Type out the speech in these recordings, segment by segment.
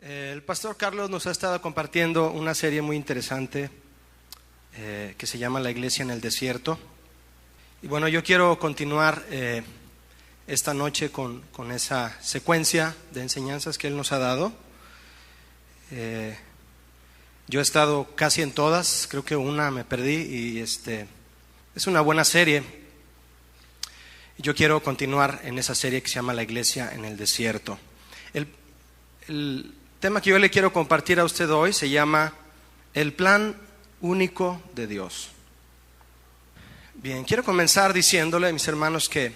El pastor Carlos nos ha estado compartiendo una serie muy interesante que se llama La Iglesia en el Desierto. Y bueno, yo quiero continuar esta noche con esa secuencia de enseñanzas que él nos ha dado. Yo he estado casi en todas, creo que una me perdí y es una buena serie. Yo quiero continuar en esa serie que se llama La Iglesia en el Desierto. El tema que yo le quiero compartir a usted hoy se llama El plan único de Dios. Bien, quiero comenzar diciéndole, mis hermanos, que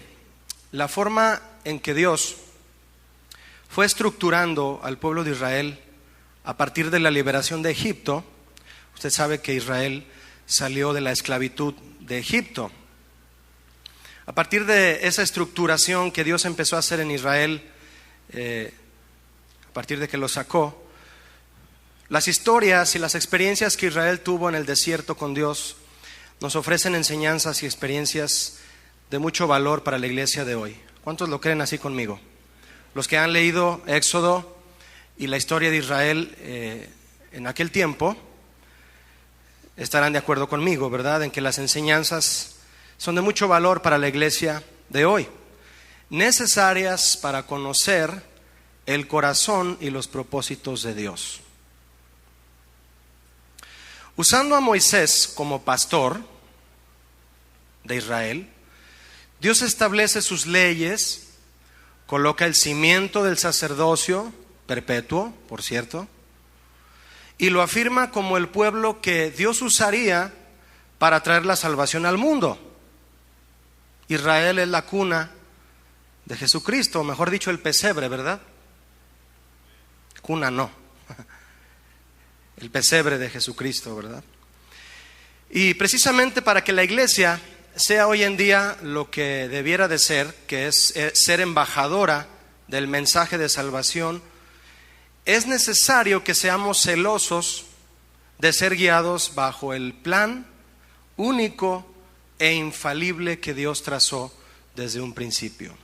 la forma en que Dios fue estructurando al pueblo de Israel a partir de la liberación de Egipto, usted sabe que Israel salió de la esclavitud de Egipto. A partir de esa estructuración que Dios empezó a hacer en Israel, a partir de que lo sacó, las historias y las experiencias que Israel tuvo en el desierto con Dios nos ofrecen enseñanzas y experiencias de mucho valor para la iglesia de hoy. ¿Cuántos lo creen así conmigo? Los que han leído Éxodo y la historia de Israel en aquel tiempo estarán de acuerdo conmigo, ¿verdad? En que las enseñanzas son de mucho valor para la iglesia de hoy, necesarias para conocer el corazón y los propósitos de Dios. Usando a Moisés como pastor de Israel, Dios establece sus leyes, coloca el cimiento del sacerdocio perpetuo, por cierto, y lo afirma como el pueblo que Dios usaría para traer la salvación al mundo. Israel es la cuna de Jesucristo, o mejor dicho, el pesebre, ¿verdad? Cuna no, el pesebre de Jesucristo, ¿verdad? Y precisamente para que la iglesia sea hoy en día lo que debiera de ser, que es ser embajadora del mensaje de salvación, es necesario que seamos celosos de ser guiados bajo el plan único e infalible que Dios trazó desde un principio.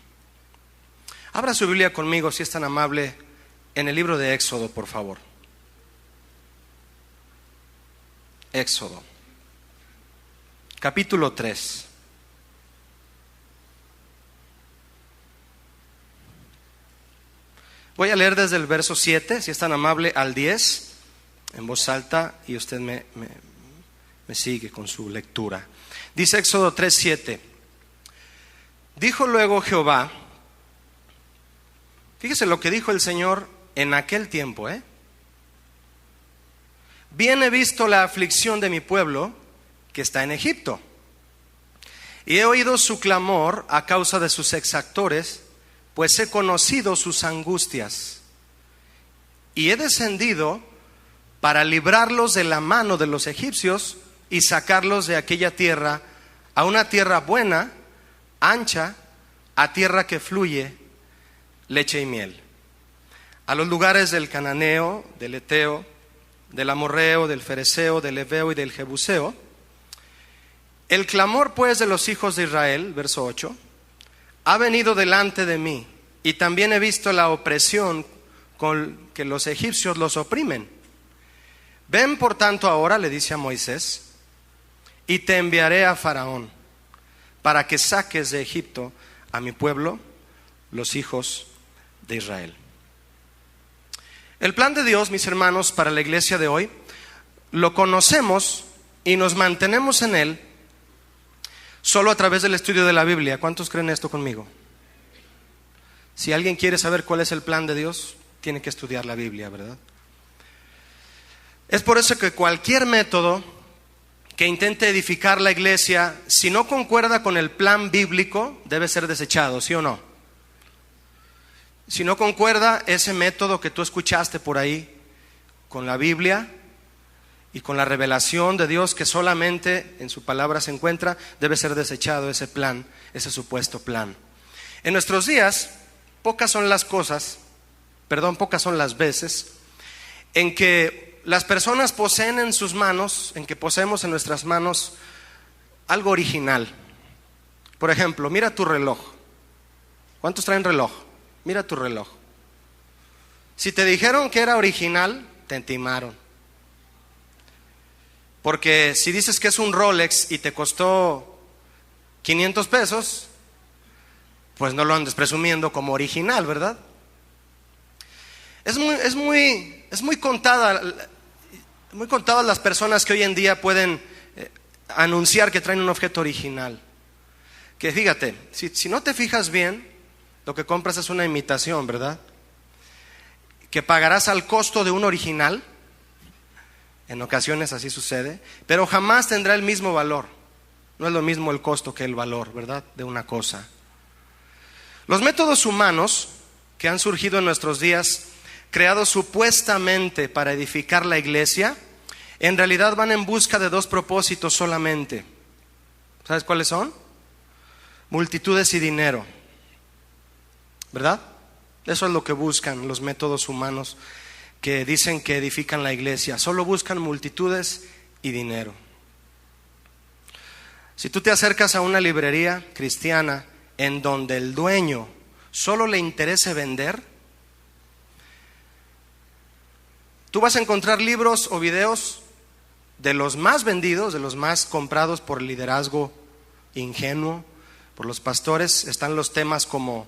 Abra su Biblia conmigo, si es tan amable, en el libro de Éxodo, por favor. Éxodo, capítulo 3. Voy a leer desde el verso 7, si es tan amable, al 10, en voz alta, y usted me sigue con su lectura. Dice Éxodo 3:7. Dijo luego Jehová, fíjese lo que dijo el Señor en aquel tiempo, bien he visto la aflicción de mi pueblo que está en Egipto, y he oído su clamor a causa de sus exactores, pues he conocido sus angustias, y he descendido para librarlos de la mano de los egipcios y sacarlos de aquella tierra a una tierra buena, ancha, a tierra que fluye leche y miel, a los lugares del cananeo, del eteo, del amorreo, del fereceo, del heveo y del jebuseo. El clamor pues de los hijos de Israel, verso 8, ha venido delante de mí, y también he visto la opresión con que los egipcios los oprimen. Ven por tanto ahora, le dice a Moisés, y te enviaré a Faraón, para que saques de Egipto a mi pueblo, los hijos de Israel. El plan de Dios, mis hermanos, para la iglesia de hoy, lo conocemos y nos mantenemos en él solo a través del estudio de la Biblia. ¿Cuántos creen esto conmigo? Si alguien quiere saber cuál es el plan de Dios, tiene que estudiar la Biblia, ¿verdad? Es por eso que cualquier método que intente edificar la iglesia, si no concuerda con el plan bíblico, debe ser desechado, ¿sí o no? Si no concuerda ese método que tú escuchaste por ahí con la Biblia y con la revelación de Dios que solamente en su palabra se encuentra, debe ser desechado ese plan, ese supuesto plan. En nuestros días, pocas son las veces en que las personas poseen en sus manos, en que poseemos en nuestras manos algo original. Por ejemplo, mira tu reloj. ¿Cuántos traen reloj? Mira tu reloj. Si te dijeron que era original, te timaron. Porque si dices que es un Rolex y te costó 500 pesos, pues no lo andes presumiendo como original, ¿verdad? Es muy contadas las personas que hoy en día pueden anunciar que traen un objeto original. Que fíjate, si no te fijas bien, lo que compras es una imitación, ¿verdad? Que pagarás al costo de un original. En ocasiones así sucede, pero jamás tendrá el mismo valor. No es lo mismo el costo que el valor, ¿verdad?, de una cosa. Los métodos humanos que han surgido en nuestros días, creados supuestamente para edificar la iglesia, en realidad van en busca de dos propósitos solamente. ¿Sabes cuáles son? Multitudes y dinero, ¿verdad? Eso es lo que buscan los métodos humanos que dicen que edifican la iglesia. Solo buscan multitudes y dinero. Si tú te acercas a una librería cristiana en donde el dueño solo le interese vender, tú vas a encontrar libros o videos de los más vendidos, de los más comprados por el liderazgo ingenuo, por los pastores. Están los temas como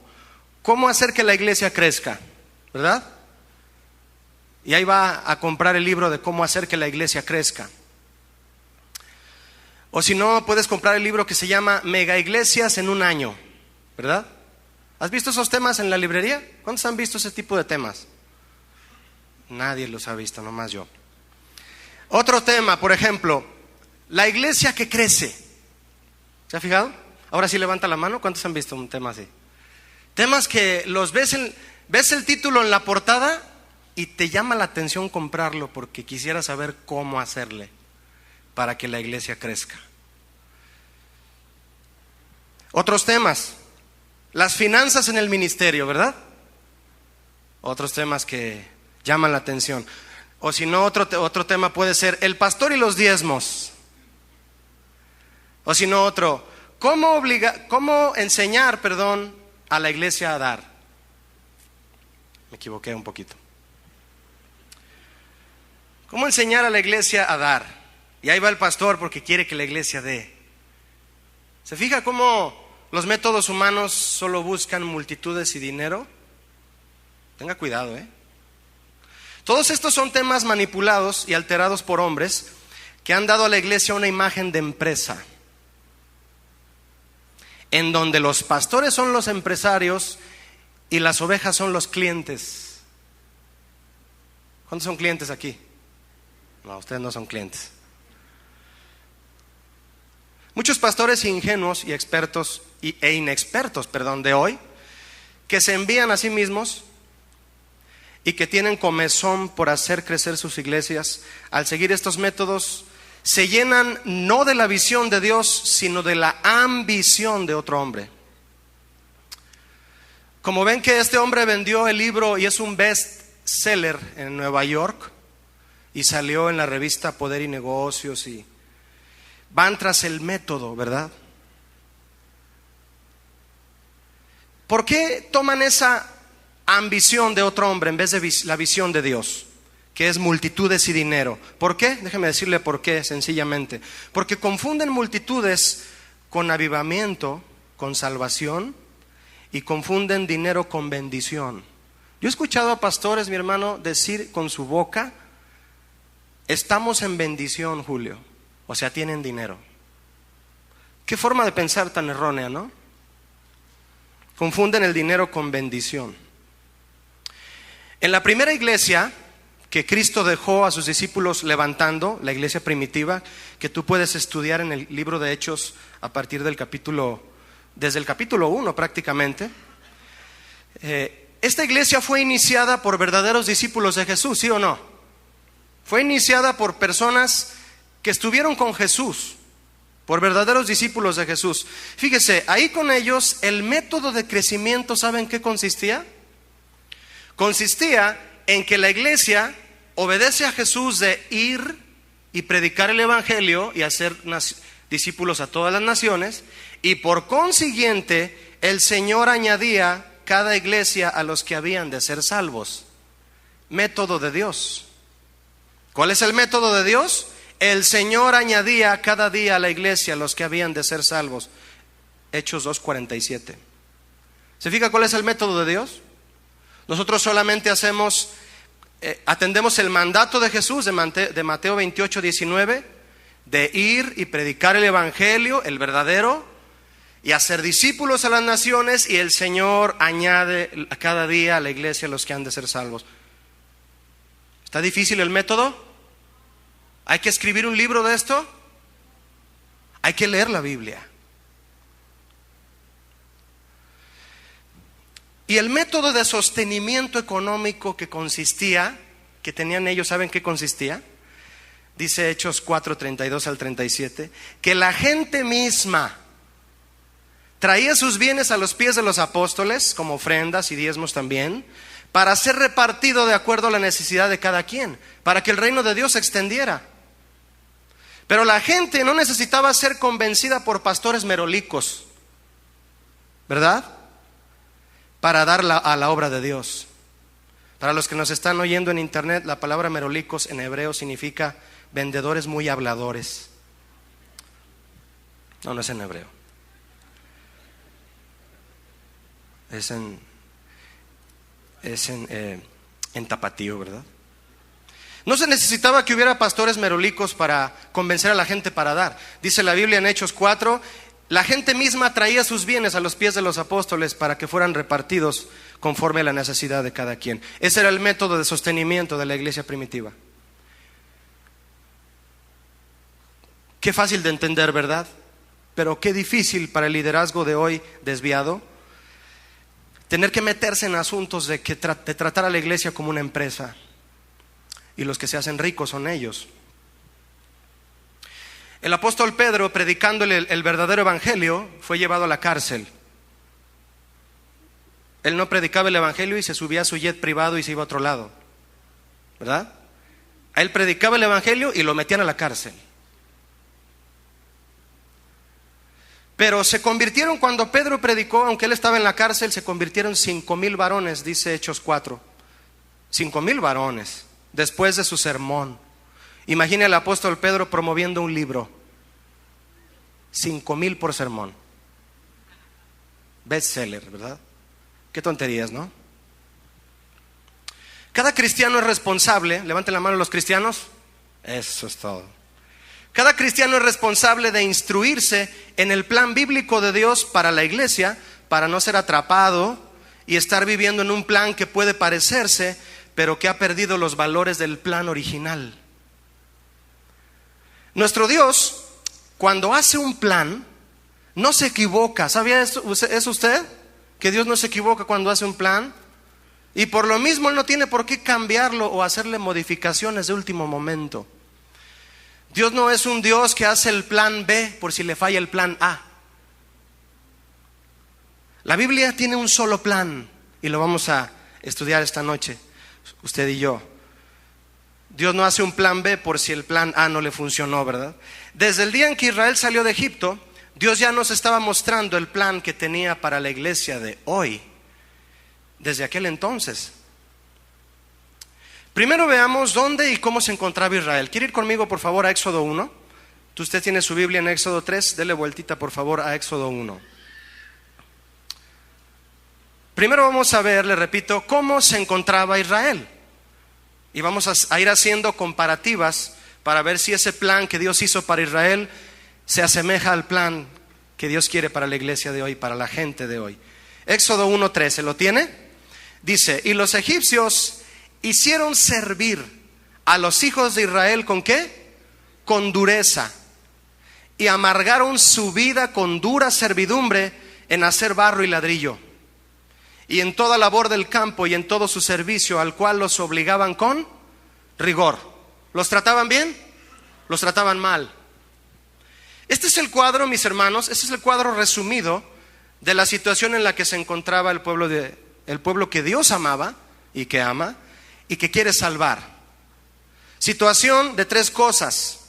¿cómo hacer que la iglesia crezca?, ¿verdad? Y ahí va a comprar el libro de cómo hacer que la iglesia crezca. O si no, puedes comprar el libro que se llama Mega Iglesias en un año, ¿verdad? ¿Has visto esos temas en la librería? ¿Cuántos han visto ese tipo de temas? Nadie los ha visto, nomás yo. Otro tema, por ejemplo, la iglesia que crece. ¿Se ha fijado? Ahora sí levanta la mano. ¿Cuántos han visto un tema así? Temas que los ves el título en la portada y te llama la atención comprarlo porque quisiera saber cómo hacerle para que la iglesia crezca. Otros temas, las finanzas en el ministerio, ¿verdad? Otros temas que llaman la atención. O si no, otro tema puede ser el pastor y los diezmos. O si no, otro, ¿cómo enseñar, a la iglesia a dar? Me equivoqué un poquito. ¿Cómo enseñar a la iglesia a dar? Y ahí va el pastor porque quiere que la iglesia dé. ¿Se fija cómo los métodos humanos solo buscan multitudes y dinero? Tenga cuidado, Todos estos son temas manipulados y alterados por hombres que han dado a la iglesia una imagen de empresa, en donde los pastores son los empresarios y las ovejas son los clientes. ¿Cuántos son clientes aquí? No, ustedes no son clientes. Muchos pastores ingenuos y expertos e inexpertos, de hoy, que se envían a sí mismos y que tienen comezón por hacer crecer sus iglesias, al seguir estos métodos, se llenan no de la visión de Dios, sino de la ambición de otro hombre. Como ven que este hombre vendió el libro y es un bestseller en Nueva York y salió en la revista Poder y Negocios, y van tras el método, ¿verdad? ¿Por qué toman esa ambición de otro hombre en vez de la visión de Dios, que es multitudes y dinero? ¿Por qué? Déjeme decirle por qué, sencillamente. Porque confunden multitudes con avivamiento, con salvación, y confunden dinero con bendición. Yo he escuchado a pastores, mi hermano, decir con su boca: estamos en bendición, Julio. O sea, tienen dinero. Qué forma de pensar tan errónea, ¿no? Confunden el dinero con bendición. En la primera iglesia que Cristo dejó a sus discípulos levantando, la iglesia primitiva, que tú puedes estudiar en el libro de Hechos a partir desde el capítulo 1 prácticamente. Esta iglesia fue iniciada por verdaderos discípulos de Jesús, ¿sí o no? Fue iniciada por personas que estuvieron con Jesús, por verdaderos discípulos de Jesús. Fíjese, ahí con ellos el método de crecimiento, ¿saben qué consistía? Consistía en que la iglesia obedece a Jesús de ir y predicar el evangelio y hacer discípulos a todas las naciones, y por consiguiente el Señor añadía cada iglesia a los que habían de ser salvos. método de Dios. ¿Cuál es el método de Dios? El Señor añadía cada día a la iglesia los que habían de ser salvos. Hechos 2:47. ¿Se fija cuál es el método de Dios? Nosotros solamente atendemos el mandato de Jesús de Mateo 28:19, de ir y predicar el evangelio, el verdadero, y hacer discípulos a las naciones, y el Señor añade a cada día a la iglesia los que han de ser salvos. ¿Está difícil el método? ¿Hay que escribir un libro de esto? Hay que leer la Biblia. Y el método de sostenimiento económico que tenían ellos, ¿saben qué consistía? Dice Hechos 4:32 al 37, que la gente misma traía sus bienes a los pies de los apóstoles, como ofrendas y diezmos también, para ser repartido de acuerdo a la necesidad de cada quien, para que el reino de Dios se extendiera. Pero la gente no necesitaba ser convencida por pastores merolicos, ¿verdad?, para dar a la obra de Dios. Para los que nos están oyendo en internet, la palabra merolicos en hebreo significa vendedores muy habladores. No es en hebreo. Es en tapatío, ¿verdad? No se necesitaba que hubiera pastores merolicos para convencer a la gente para dar. Dice la Biblia en Hechos 4, la gente misma traía sus bienes a los pies de los apóstoles para que fueran repartidos conforme a la necesidad de cada quien. Ese era el método de sostenimiento de la iglesia primitiva. Qué fácil de entender, ¿verdad? Pero qué difícil para el liderazgo de hoy desviado tener que meterse en asuntos de tratar a la iglesia como una empresa, y los que se hacen ricos son ellos. El apóstol Pedro, predicándole el verdadero evangelio, fue llevado a la cárcel. Él no predicaba el evangelio y se subía a su jet privado y se iba a otro lado, ¿verdad? A él predicaba el evangelio y lo metían a la cárcel. Pero se convirtieron, cuando Pedro predicó, aunque él estaba en la cárcel, se convirtieron 5,000 varones, dice Hechos 4. 5,000 varones, después de su sermón. Imagine al apóstol Pedro promoviendo un libro. 5,000 por sermón. Bestseller, ¿verdad? Qué tonterías, ¿no? Cada cristiano es responsable. Levanten la mano los cristianos. Eso es todo. Cada cristiano es responsable de instruirse en el plan bíblico de Dios para la iglesia, para no ser atrapado y estar viviendo en un plan que puede parecerse, pero que ha perdido los valores del plan original. Nuestro Dios, cuando hace un plan, no se equivoca. ¿Sabía eso usted? Que Dios no se equivoca cuando hace un plan. Y por lo mismo Él no tiene por qué cambiarlo o hacerle modificaciones de último momento. Dios no es un Dios que hace el plan B por si le falla el plan A. La Biblia tiene un solo plan y lo vamos a estudiar esta noche, usted y yo. Dios no hace un plan B por si el plan A no le funcionó, ¿verdad? Desde el día en que Israel salió de Egipto, Dios ya nos estaba mostrando el plan que tenía para la iglesia de hoy, desde aquel entonces. Primero veamos dónde y cómo se encontraba Israel. ¿Quiere ir conmigo, por favor, a Éxodo 1? Usted tiene su Biblia en Éxodo 3, dele vueltita, por favor, a Éxodo 1. Primero vamos a ver, le repito, cómo se encontraba Israel. Y vamos a ir haciendo comparativas para ver si ese plan que Dios hizo para Israel se asemeja al plan que Dios quiere para la iglesia de hoy, para la gente de hoy. Éxodo 1:13, ¿lo tiene? Dice, y los egipcios hicieron servir a los hijos de Israel ¿con qué? Con dureza, y amargaron su vida con dura servidumbre en hacer barro y ladrillo, y en toda labor del campo y en todo su servicio, al cual los obligaban con rigor. ¿Los trataban bien? ¿Los trataban mal? Este es el cuadro, mis hermanos, este es el cuadro resumido de la situación en la que se encontraba el pueblo que Dios amaba y que ama y que quiere salvar. Situación de tres cosas.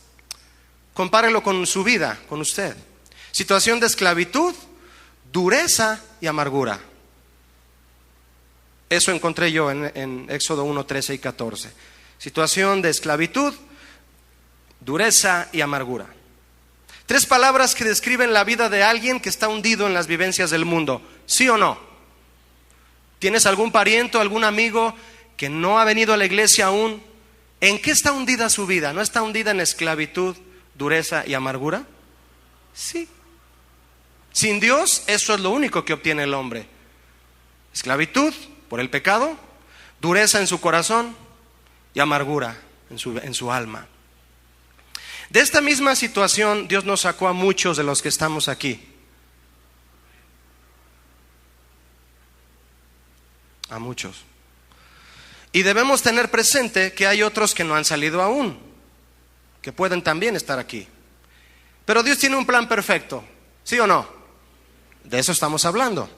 Compárelo con su vida, con usted. Situación de esclavitud, dureza y amargura. Eso encontré yo en Éxodo 1, 13 y 14. Situación de esclavitud, dureza y amargura. 3 palabras que describen la vida de alguien que está hundido en las vivencias del mundo. ¿Sí o no? ¿Tienes algún pariente o algún amigo que no ha venido a la iglesia aún? ¿En qué está hundida su vida? ¿No está hundida en esclavitud, dureza y amargura? Sí. Sin Dios, eso es lo único que obtiene el hombre. Esclavitud por el pecado, dureza en su corazón y amargura en su alma. De esta misma situación, Dios nos sacó a muchos de los que estamos aquí. A muchos. Y debemos tener presente que hay otros que no han salido aún, que pueden también estar aquí. Pero Dios tiene un plan perfecto, ¿sí o no? De eso estamos hablando.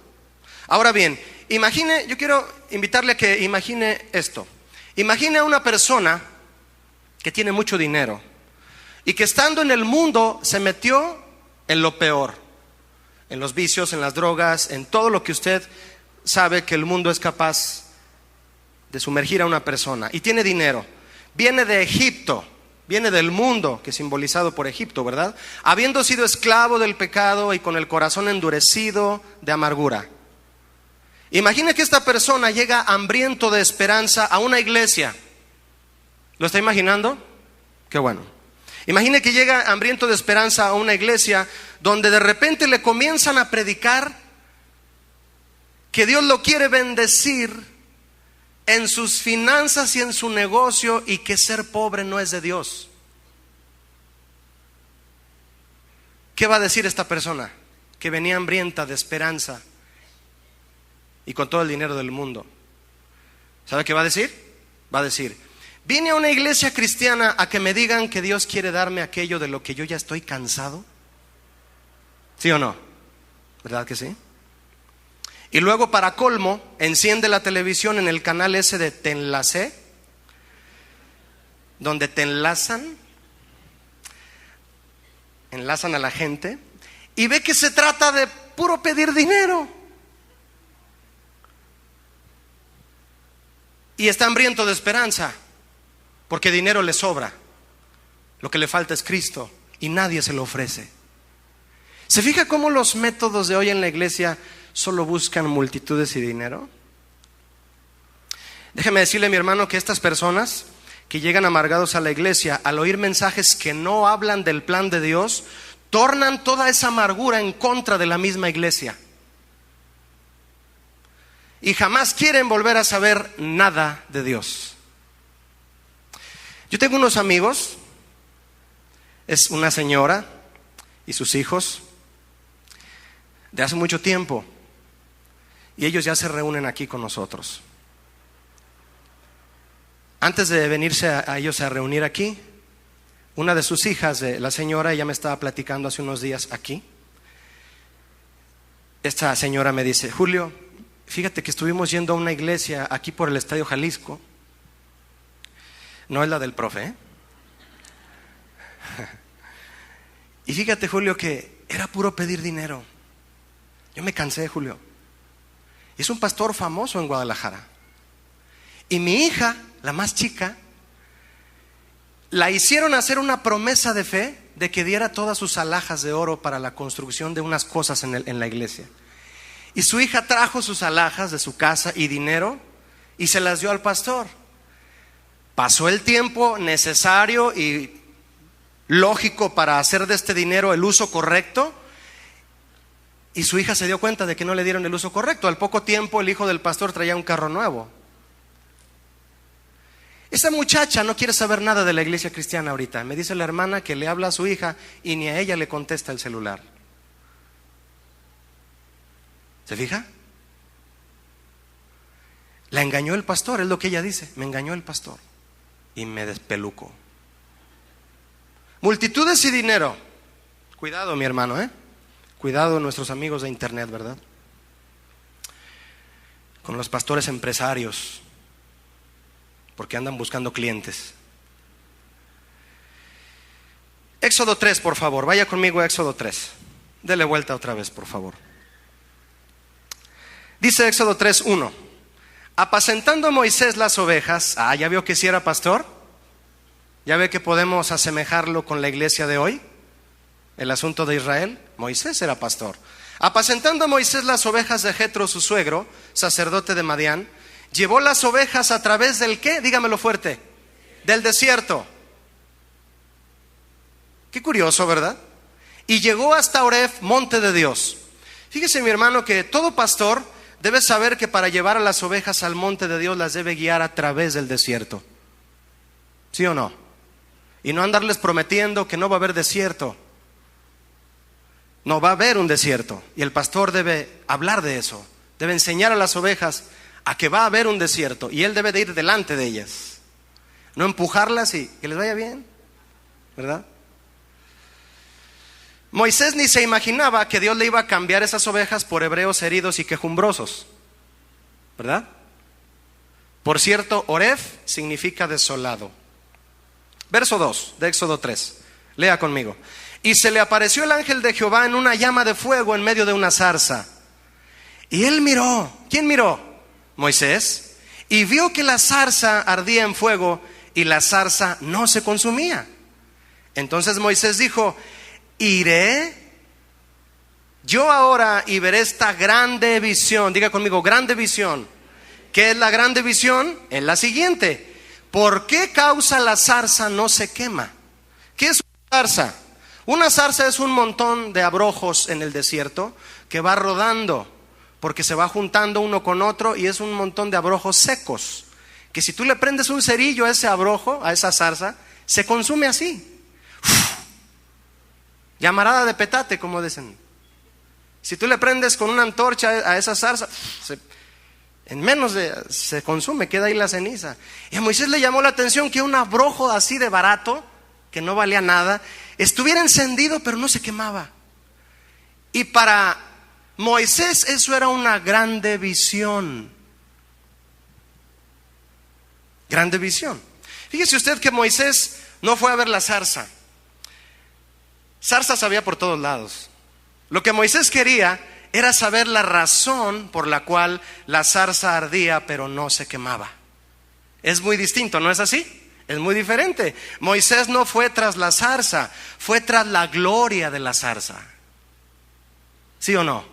Ahora bien, yo quiero invitarle a que imagine esto. Imagine a una persona que tiene mucho dinero y que estando en el mundo se metió en lo peor, en los vicios, en las drogas, en todo lo que usted sabe que el mundo es capaz de sumergir a una persona, y tiene dinero. Viene de Egipto, viene del mundo, que es simbolizado por Egipto, ¿verdad? Habiendo sido esclavo del pecado y con el corazón endurecido de amargura. Imagine que esta persona llega hambriento de esperanza a una iglesia. ¿Lo está imaginando? Qué bueno. Imagine que llega hambriento de esperanza a una iglesia donde de repente le comienzan a predicar que Dios lo quiere bendecir en sus finanzas y en su negocio, y que ser pobre no es de Dios. ¿Qué va a decir esta persona que venía hambrienta de esperanza y con todo el dinero del mundo? ¿Sabe qué va a decir? Va a decir: vine a una iglesia cristiana a que me digan que Dios quiere darme aquello de lo que yo ya estoy cansado. ¿Sí o no? ¿Verdad que sí? Y luego, para colmo, enciende la televisión en el canal ese de Te Enlacé, donde te enlazan a la gente, y ve que se trata de puro pedir dinero. Y está hambriento de esperanza, porque dinero le sobra. Lo que le falta es Cristo, y nadie se lo ofrece. ¿Se fija cómo los métodos de hoy en la iglesia solo buscan multitudes y dinero? Déjeme decirle, mi hermano, que estas personas que llegan amargados a la iglesia, al oír mensajes que no hablan del plan de Dios, tornan toda esa amargura en contra de la misma iglesia. Y jamás quieren volver a saber nada de Dios. Yo tengo unos amigos, es una señora y sus hijos, de hace mucho tiempo, y ellos ya se reúnen aquí con nosotros. Antes de venirse a ellos a reunir aquí, una de sus hijas, de la señora, ella me estaba platicando hace unos días aquí. Esta señora me dice: Julio, fíjate que estuvimos yendo a una iglesia aquí por el Estadio Jalisco. No es la del profe, ¿eh? Y fíjate, Julio, que era puro pedir dinero. Yo me cansé, Julio. Es un pastor famoso en Guadalajara. Y mi hija, la más chica, la hicieron hacer una promesa de fe de que diera todas sus alhajas de oro para la construcción de unas cosas en la iglesia. Y su hija trajo sus alhajas de su casa y dinero y se las dio al pastor. Pasó el tiempo necesario y lógico para hacer de este dinero el uso correcto, y su hija se dio cuenta de que no le dieron el uso correcto. Al poco tiempo el hijo del pastor traía un carro nuevo. Esa muchacha no quiere saber nada de la iglesia cristiana ahorita. Me dice la hermana que le habla a su hija y ni a ella le contesta el celular. ¿Se fija? La engañó el pastor, es lo que ella dice. Me engañó el pastor y me despelucó. Multitudes y dinero. Cuidado, mi hermano, ¿eh? Cuidado nuestros amigos de internet, ¿verdad? Con los pastores empresarios, porque andan buscando clientes. Éxodo 3, por favor, vaya conmigo a Éxodo 3. Dele vuelta otra vez, por favor. Dice Éxodo 3:1: Apacentando Moisés las ovejas, ¿ya vio que sí era pastor? ¿Ya ve que podemos asemejarlo con la iglesia de hoy? El asunto de Israel, Moisés era pastor. Apacentando Moisés las ovejas de Jetro, su suegro, sacerdote de Madián, llevó las ovejas a través del ¿qué? Dígamelo fuerte. Del desierto. Qué curioso, ¿verdad? Y llegó hasta Oreb, monte de Dios. Fíjese, mi hermano, que todo pastor debe saber que para llevar a las ovejas al monte de Dios las debe guiar a través del desierto. ¿Sí o no? Y no andarles prometiendo que no va a haber desierto. No, va a haber un desierto. Y el pastor debe hablar de eso. Debe enseñar a las ovejas a que va a haber un desierto. Y él debe de ir delante de ellas. No empujarlas y que les vaya bien, ¿verdad? Moisés ni se imaginaba que Dios le iba a cambiar esas ovejas por hebreos heridos y quejumbrosos, ¿verdad? Por cierto, Oreb significa desolado. Verso 2 de Éxodo 3. Lea conmigo. Y se le apareció el ángel de Jehová en una llama de fuego en medio de una zarza. Y él miró. ¿Quién miró? Moisés. Y vio que la zarza ardía en fuego y la zarza no se consumía. Entonces Moisés dijo: iré yo ahora y veré esta grande visión. Diga conmigo, grande visión. ¿Qué es la grande visión? Es la siguiente: ¿por qué causa la zarza no se quema? ¿Qué es una zarza? Una zarza es un montón de abrojos en el desierto que va rodando, porque se va juntando uno con otro y es un montón de abrojos secos, que si tú le prendes un cerillo a ese abrojo, a esa zarza, se consume así. Llamarada de petate, como dicen. Si tú le prendes con una antorcha a esa zarza, en menos se consume, queda ahí la ceniza. Y a Moisés le llamó la atención que un abrojo así de barato, que no valía nada, estuviera encendido pero no se quemaba. Y para Moisés eso era una grande visión. Grande visión. Fíjese usted que Moisés no fue a ver la zarza. Zarzas había por todos lados. Lo que Moisés quería era saber la razón por la cual la zarza ardía pero no se quemaba. Es muy distinto, ¿no es así? Es muy diferente. Moisés no fue tras la zarza, fue tras la gloria de la zarza. ¿Sí o no?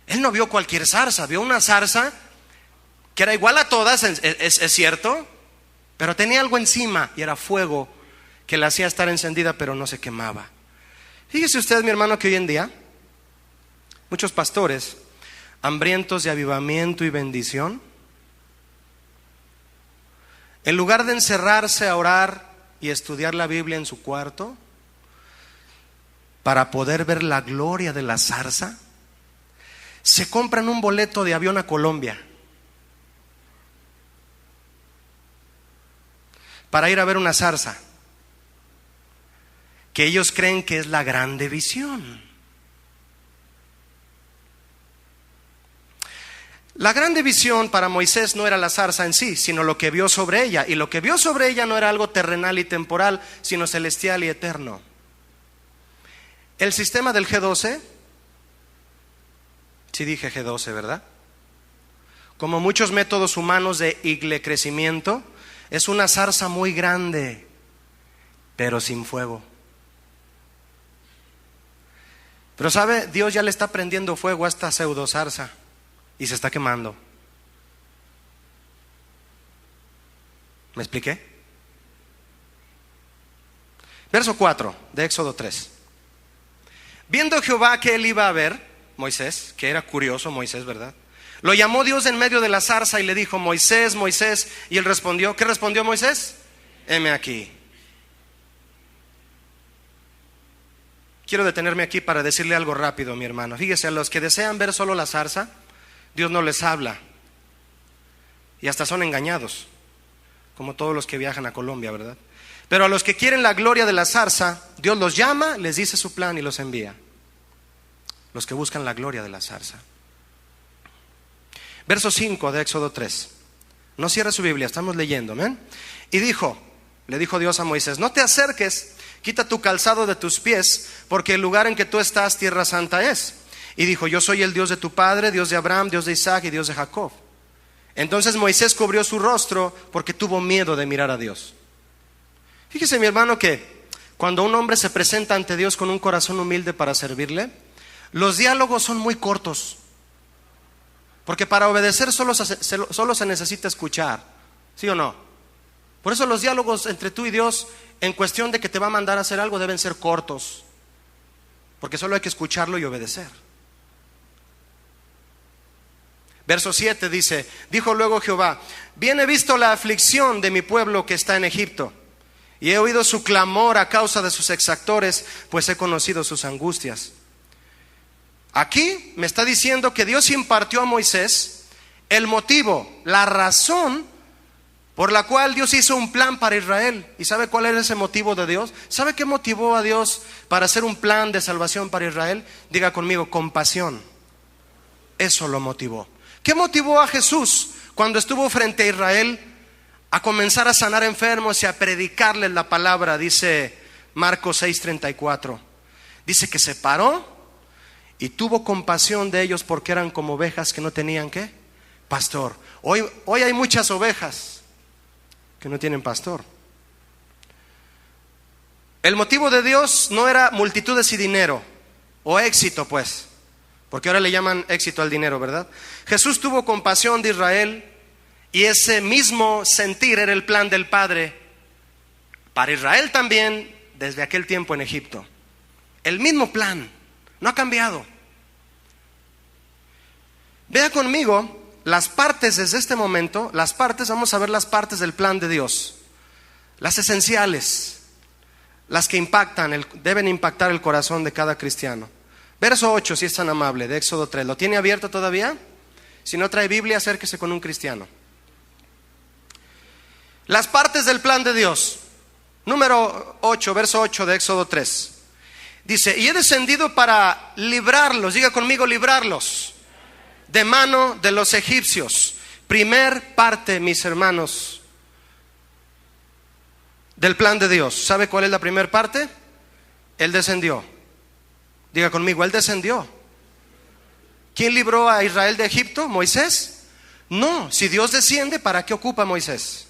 Él no vio cualquier zarza, vio una zarza que era igual a todas, es cierto, pero tenía algo encima y era fuego que la hacía estar encendida pero no se quemaba. Fíjese usted, mi hermano, que hoy en día muchos pastores hambrientos de avivamiento y bendición, en lugar de encerrarse a orar y estudiar la Biblia en su cuarto para poder ver la gloria de la zarza, se compran un boleto de avión a Colombia para ir a ver una zarza que ellos creen que es la grande visión. La grande visión para Moisés no era la zarza en sí, sino lo que vio sobre ella. Y lo que vio sobre ella no era algo terrenal y temporal, sino celestial y eterno. El sistema del G12, sí dije G12, ¿verdad? Como muchos métodos humanos de iglecrecimiento, es una zarza muy grande, pero sin fuego. Pero ¿sabe? Dios ya le está prendiendo fuego a esta pseudo zarza y se está quemando. ¿Me expliqué? Verso 4 de Éxodo 3. Viendo Jehová que él iba a ver, Moisés, que era curioso Moisés, ¿verdad? Lo llamó Dios en medio de la zarza y le dijo: Moisés, Moisés. Y él respondió, ¿qué respondió Moisés? Heme aquí. Quiero detenerme aquí para decirle algo rápido, mi hermano. Fíjese, a los que desean ver solo la zarza, Dios no les habla. Y hasta son engañados, como todos los que viajan a Colombia, ¿verdad? Pero a los que quieren la gloria de la zarza, Dios los llama, les dice su plan y los envía. Los que buscan la gloria de la zarza. Verso 5 de Éxodo 3. No cierre su Biblia, estamos leyendo, ¿ven? Y le dijo Dios a Moisés: no te acerques, quita tu calzado de tus pies, porque el lugar en que tú estás, tierra santa es. Y dijo: yo soy el Dios de tu padre, Dios de Abraham, Dios de Isaac y Dios de Jacob. Entonces Moisés cubrió su rostro porque tuvo miedo de mirar a Dios. Fíjese, mi hermano, que cuando un hombre se presenta ante Dios con un corazón humilde para servirle, los diálogos son muy cortos. Porque para obedecer solo se necesita escuchar, ¿sí o no? Por eso los diálogos entre tú y Dios, en cuestión de que te va a mandar a hacer algo, deben ser cortos. Porque solo hay que escucharlo y obedecer. Verso 7 dice: dijo luego Jehová: bien he visto la aflicción de mi pueblo que está en Egipto, y he oído su clamor a causa de sus exactores, pues he conocido sus angustias. Aquí me está diciendo que Dios impartió a Moisés el motivo, la razón por la cual Dios hizo un plan para Israel. ¿Y sabe cuál era ese motivo de Dios? ¿Sabe qué motivó a Dios para hacer un plan de salvación para Israel? Diga conmigo: compasión. Eso lo motivó. ¿Qué motivó a Jesús cuando estuvo frente a Israel a comenzar a sanar enfermos y a predicarles la palabra? Dice Marcos 6:34. Dice que se paró y tuvo compasión de ellos porque eran como ovejas que no tenían ¿qué? Pastor. Hoy hay muchas ovejas que no tienen pastor. El motivo de Dios no era multitudes y dinero, o éxito pues, porque ahora le llaman éxito al dinero, ¿verdad? Jesús tuvo compasión de Israel, y ese mismo sentir era el plan del Padre para Israel también desde aquel tiempo en Egipto. El mismo plan, no ha cambiado. Vea conmigo las partes desde este momento, vamos a ver las partes del plan de Dios, las esenciales, las que deben impactar el corazón de cada cristiano. Verso 8, si es tan amable, de Éxodo 3. ¿Lo tiene abierto todavía? Si no trae Biblia, acérquese con un cristiano. Las partes del plan de Dios. Número 8, verso 8 de Éxodo 3. Dice: y he descendido para librarlos, diga conmigo: librarlos de mano de los egipcios. Primer parte, mis hermanos, del plan de Dios. ¿Sabe cuál es la primer parte? Él descendió. Diga conmigo: Él descendió. ¿Quién libró a Israel de Egipto? ¿Moisés? No, si Dios desciende, ¿para qué ocupa Moisés?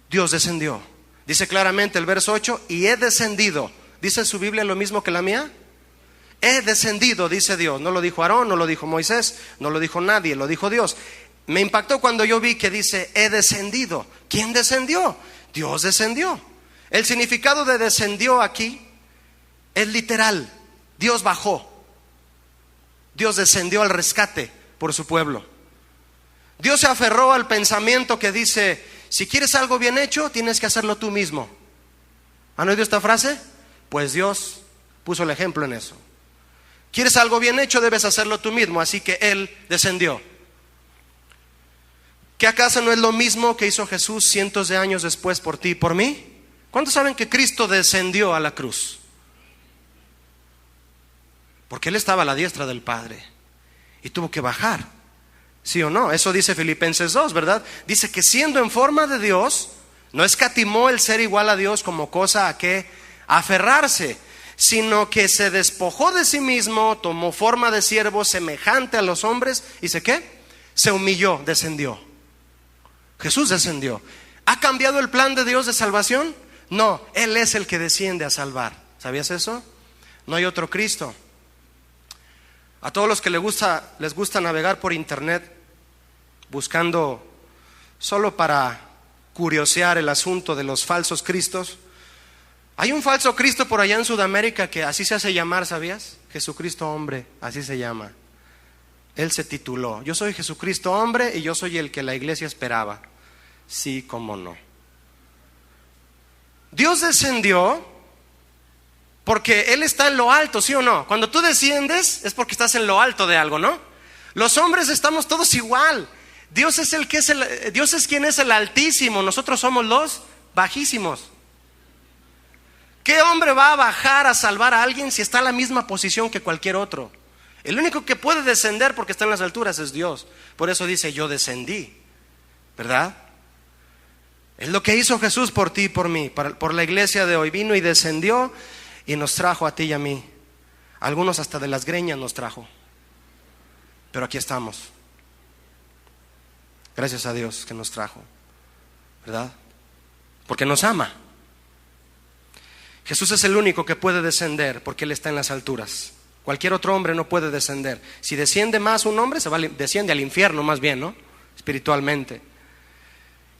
Dios descendió. Dice claramente el verso 8: y he descendido. ¿Dice su Biblia lo mismo que la mía? He descendido, dice Dios. No lo dijo Aarón, no lo dijo Moisés, no lo dijo nadie, lo dijo Dios. Me impactó cuando yo vi que dice he descendido. ¿Quién descendió? Dios descendió. El significado de descendió aquí es literal. Dios bajó. Dios descendió al rescate por su pueblo. Dios se aferró al pensamiento que dice: si quieres algo bien hecho, tienes que hacerlo tú mismo. ¿Han oído esta frase? Pues Dios puso el ejemplo en eso. ¿Quieres algo bien hecho? Debes hacerlo tú mismo. Así que Él descendió. ¿Qué acaso no es lo mismo que hizo Jesús cientos de años después por ti y por mí? ¿Cuántos saben que Cristo descendió a la cruz? Porque Él estaba a la diestra del Padre y tuvo que bajar. ¿Sí o no? Eso dice Filipenses 2, ¿verdad? Dice que siendo en forma de Dios, no escatimó el ser igual a Dios como cosa a que aferrarse, sino que se despojó de sí mismo, tomó forma de siervo semejante a los hombres. ¿Y qué? Se humilló, descendió. Jesús descendió. ¿Ha cambiado el plan de Dios de salvación? No, Él es el que desciende a salvar. ¿Sabías eso? No hay otro Cristo. A todos los que les gusta navegar por internet buscando solo para curiosear el asunto de los falsos cristos, hay un falso Cristo por allá en Sudamérica que así se hace llamar, ¿sabías? Jesucristo hombre, así se llama. Él se tituló: yo soy Jesucristo hombre y yo soy el que la iglesia esperaba. Sí, cómo no. Dios descendió porque Él está en lo alto, ¿sí o no? Cuando tú desciendes es porque estás en lo alto de algo, ¿no? Los hombres estamos todos igual. Dios es quien es el Altísimo, nosotros somos los bajísimos. ¿Qué hombre va a bajar a salvar a alguien si está en la misma posición que cualquier otro? El único que puede descender porque está en las alturas es Dios. Por eso dice: yo descendí, ¿verdad? Es lo que hizo Jesús por ti y por mí, por la iglesia de hoy. Vino y descendió y nos trajo a ti y a mí. Algunos hasta de las greñas nos trajo. Pero aquí estamos. Gracias a Dios que nos trajo, ¿verdad? Porque nos ama. Jesús es el único que puede descender porque Él está en las alturas. Cualquier otro hombre no puede descender. Si desciende más un hombre, desciende al infierno más bien, ¿no? Espiritualmente.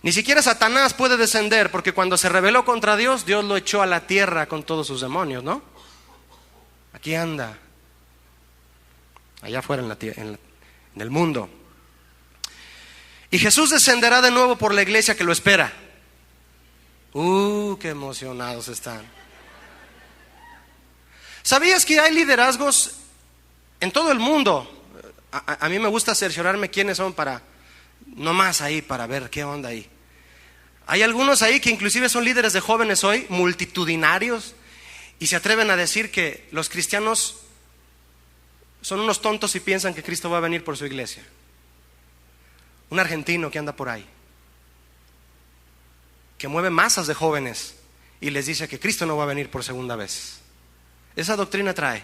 Ni siquiera Satanás puede descender porque cuando se rebeló contra Dios, Dios lo echó a la tierra con todos sus demonios, ¿no? Aquí anda, allá afuera en el mundo. Y Jesús descenderá de nuevo por la iglesia que lo espera. Qué emocionados están. ¿Sabías que hay liderazgos en todo el mundo? A mí me gusta cerciorarme quiénes son para, nomás ahí, para ver qué onda ahí. Hay algunos ahí que inclusive son líderes de jóvenes hoy, multitudinarios, y se atreven a decir que los cristianos son unos tontos y piensan que Cristo va a venir por su iglesia. Un argentino que anda por ahí, que mueve masas de jóvenes y les dice que Cristo no va a venir por segunda vez. Esa doctrina trae.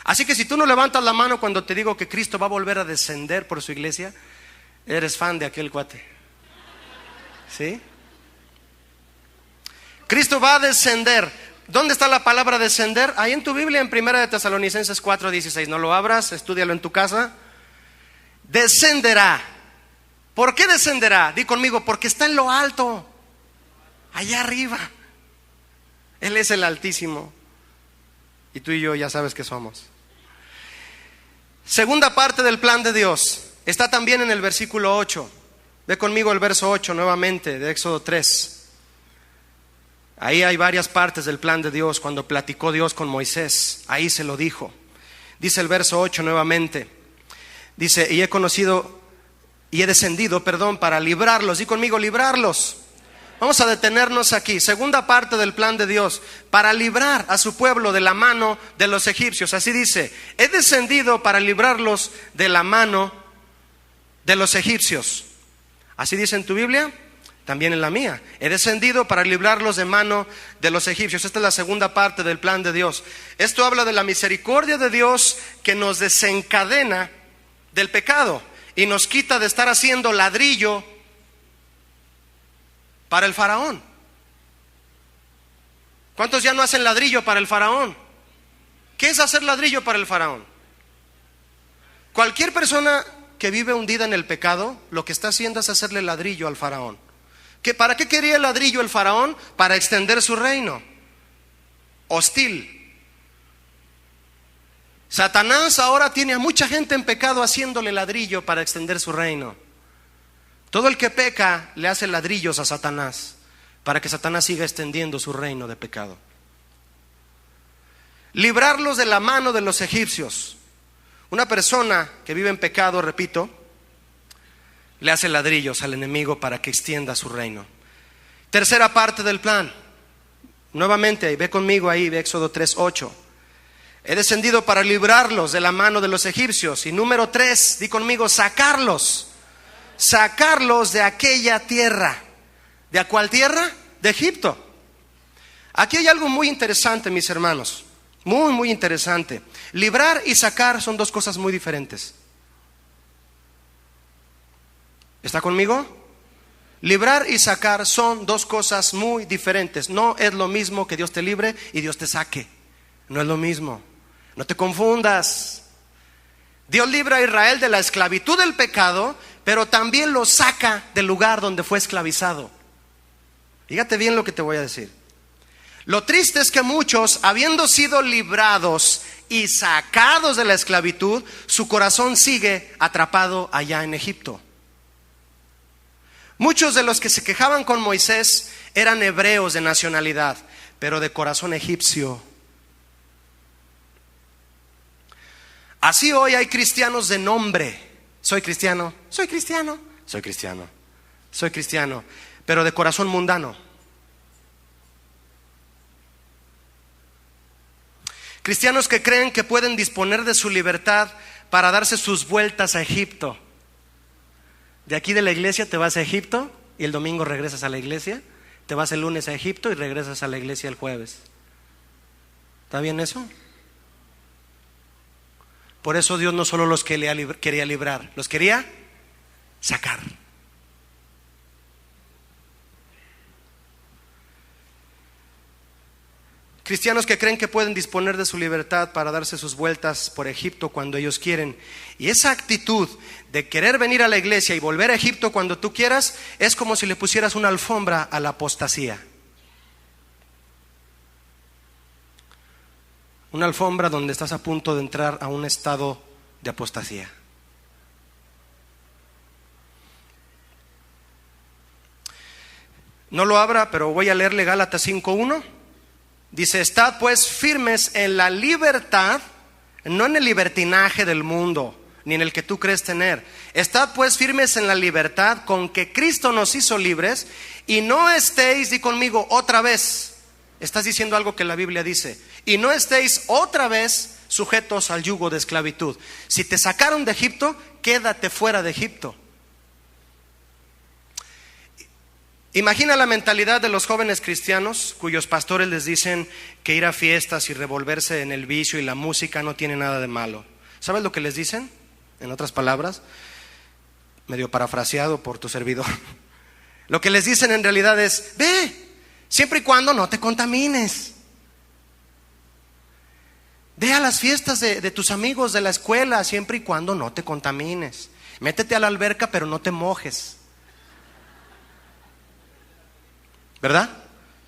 Así que si tú no levantas la mano cuando te digo que Cristo va a volver a descender por su iglesia, eres fan de aquel cuate. ¿Sí? Cristo va a descender. ¿Dónde está la palabra descender? Ahí en tu Biblia, en 1 de Tesalonicenses 4:16. No lo abras, estúdialo en tu casa. Descenderá. ¿Por qué descenderá? Di conmigo, porque está en lo alto, allá arriba. Él es el Altísimo. Y tú y yo ya sabes que somos. Segunda parte del plan de Dios está también en el versículo 8. Ve conmigo el verso 8 nuevamente de Éxodo 3. Ahí hay varias partes del plan de Dios. Cuando platicó Dios con Moisés, ahí se lo dijo. Dice el verso 8 nuevamente. Dice, y he descendido, para librarlos. Di conmigo, librarlos. Vamos a detenernos aquí. Segunda parte del plan de Dios, para librar a su pueblo de la mano de los egipcios. Así dice, he descendido para librarlos de la mano de los egipcios. Así dice en tu Biblia, también en la mía. He descendido para librarlos de mano de los egipcios. Esta es la segunda parte del plan de Dios. Esto habla de la misericordia de Dios que nos desencadena del pecado y nos quita de estar haciendo ladrillo para el faraón. ¿Cuántos ya no hacen ladrillo para el faraón? ¿Qué es hacer ladrillo para el faraón? Cualquier persona que vive hundida en el pecado, lo que está haciendo es hacerle ladrillo al faraón. ¿Para qué quería el ladrillo el faraón? Para extender su reino hostil. Satanás ahora tiene a mucha gente en pecado haciéndole ladrillo para extender su reino. Todo el que peca le hace ladrillos a Satanás para que Satanás siga extendiendo su reino de pecado. Librarlos de la mano de los egipcios. Una persona que vive en pecado, repito, le hace ladrillos al enemigo para que extienda su reino. Tercera parte del plan. Nuevamente, ve conmigo ahí, ve Éxodo 3:8. He descendido para librarlos de la mano de los egipcios. Y número 3, di conmigo, sacarlos de aquella tierra. ¿De cuál tierra? De Egipto. Aquí hay algo muy interesante, mis hermanos. Muy, muy interesante. Librar y sacar son dos cosas muy diferentes. ¿Está conmigo? Librar y sacar son dos cosas muy diferentes. No es lo mismo que Dios te libre y Dios te saque. No es lo mismo. No te confundas. Dios libra a Israel de la esclavitud del pecado, pero también lo saca del lugar donde fue esclavizado. Fíjate bien lo que te voy a decir. Lo triste es que muchos, habiendo sido librados y sacados de la esclavitud, su corazón sigue atrapado allá en Egipto. Muchos de los que se quejaban con Moisés eran hebreos de nacionalidad, pero de corazón egipcio. Así hoy hay cristianos de nombre. Soy cristiano, soy cristiano, soy cristiano, soy cristiano, pero de corazón mundano. Cristianos que creen que pueden disponer de su libertad para darse sus vueltas a Egipto. De aquí de la iglesia te vas a Egipto y el domingo regresas a la iglesia. Te vas el lunes a Egipto y regresas a la iglesia el jueves. ¿Está bien eso? Por eso Dios no solo los quería librar, los quería sacar. Cristianos que creen que pueden disponer de su libertad para darse sus vueltas por Egipto cuando ellos quieren. Y esa actitud de querer venir a la iglesia y volver a Egipto cuando tú quieras es como si le pusieras una alfombra a la apostasía. Una alfombra donde estás a punto de entrar a un estado de apostasía. No lo abra, pero voy a leerle Gálatas 5:1. Dice: estad pues firmes en la libertad, no en el libertinaje del mundo, ni en el que tú crees tener. Estad pues firmes en la libertad con que Cristo nos hizo libres, y no estéis, di conmigo, otra vez. Estás diciendo algo que la Biblia dice. Y no estéis otra vez sujetos al yugo de esclavitud. Si te sacaron de Egipto, quédate fuera de Egipto. Imagina la mentalidad de los jóvenes cristianos cuyos pastores les dicen que ir a fiestas y revolverse en el vicio y la música no tiene nada de malo. ¿Sabes lo que les dicen? En otras palabras, medio parafraseado por tu servidor. Lo que les dicen en realidad es: ve, siempre y cuando no te contamines. Ve a las fiestas de tus amigos de la escuela, siempre y cuando no te contamines. Métete a la alberca, pero no te mojes. ¿Verdad?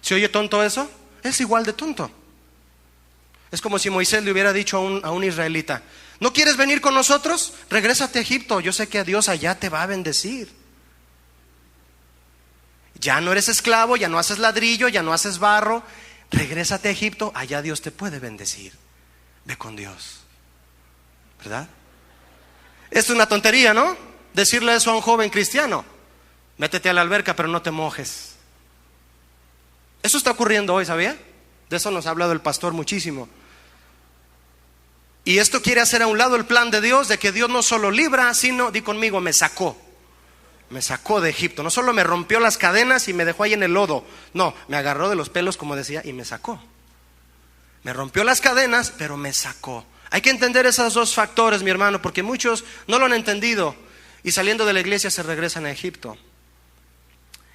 ¿Se oye tonto eso? Es igual de tonto. Es como si Moisés le hubiera dicho a un israelita: ¿no quieres venir con nosotros? Regrésate a Egipto, yo sé que a Dios allá te va a bendecir. Ya no eres esclavo, ya no haces ladrillo, ya no haces barro. Regrésate a Egipto, allá Dios te puede bendecir. Ve con Dios. ¿Verdad? Es una tontería, ¿no? Decirle eso a un joven cristiano: métete a la alberca, pero no te mojes. Eso está ocurriendo hoy, ¿sabía? De eso nos ha hablado el pastor muchísimo. Y esto quiere hacer a un lado el plan de Dios, de que Dios no solo libra, sino, di conmigo, me sacó. Me sacó de Egipto. No solo me rompió las cadenas y me dejó ahí en el lodo. No, me agarró de los pelos, como decía, y me sacó. Me rompió las cadenas, pero me sacó. Hay que entender esos dos factores, mi hermano, porque muchos no lo han entendido y saliendo de la iglesia se regresan a Egipto.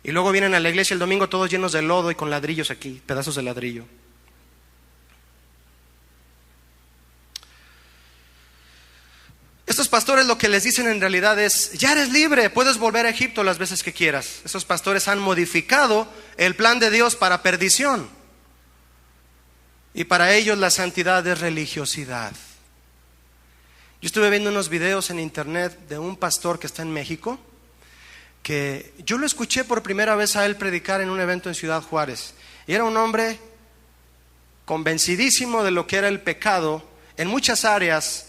Y luego vienen a la iglesia el domingo todos llenos de lodo y con ladrillos aquí, pedazos de ladrillo. Estos pastores lo que les dicen en realidad es: ya eres libre, puedes volver a Egipto las veces que quieras. Esos pastores han modificado el plan de Dios para perdición. Y para ellos la santidad es religiosidad. Yo estuve viendo unos videos en internet de un pastor que está en México, que yo lo escuché por primera vez a él predicar en un evento en Ciudad Juárez. Y era un hombre convencidísimo de lo que era el pecado en muchas áreas,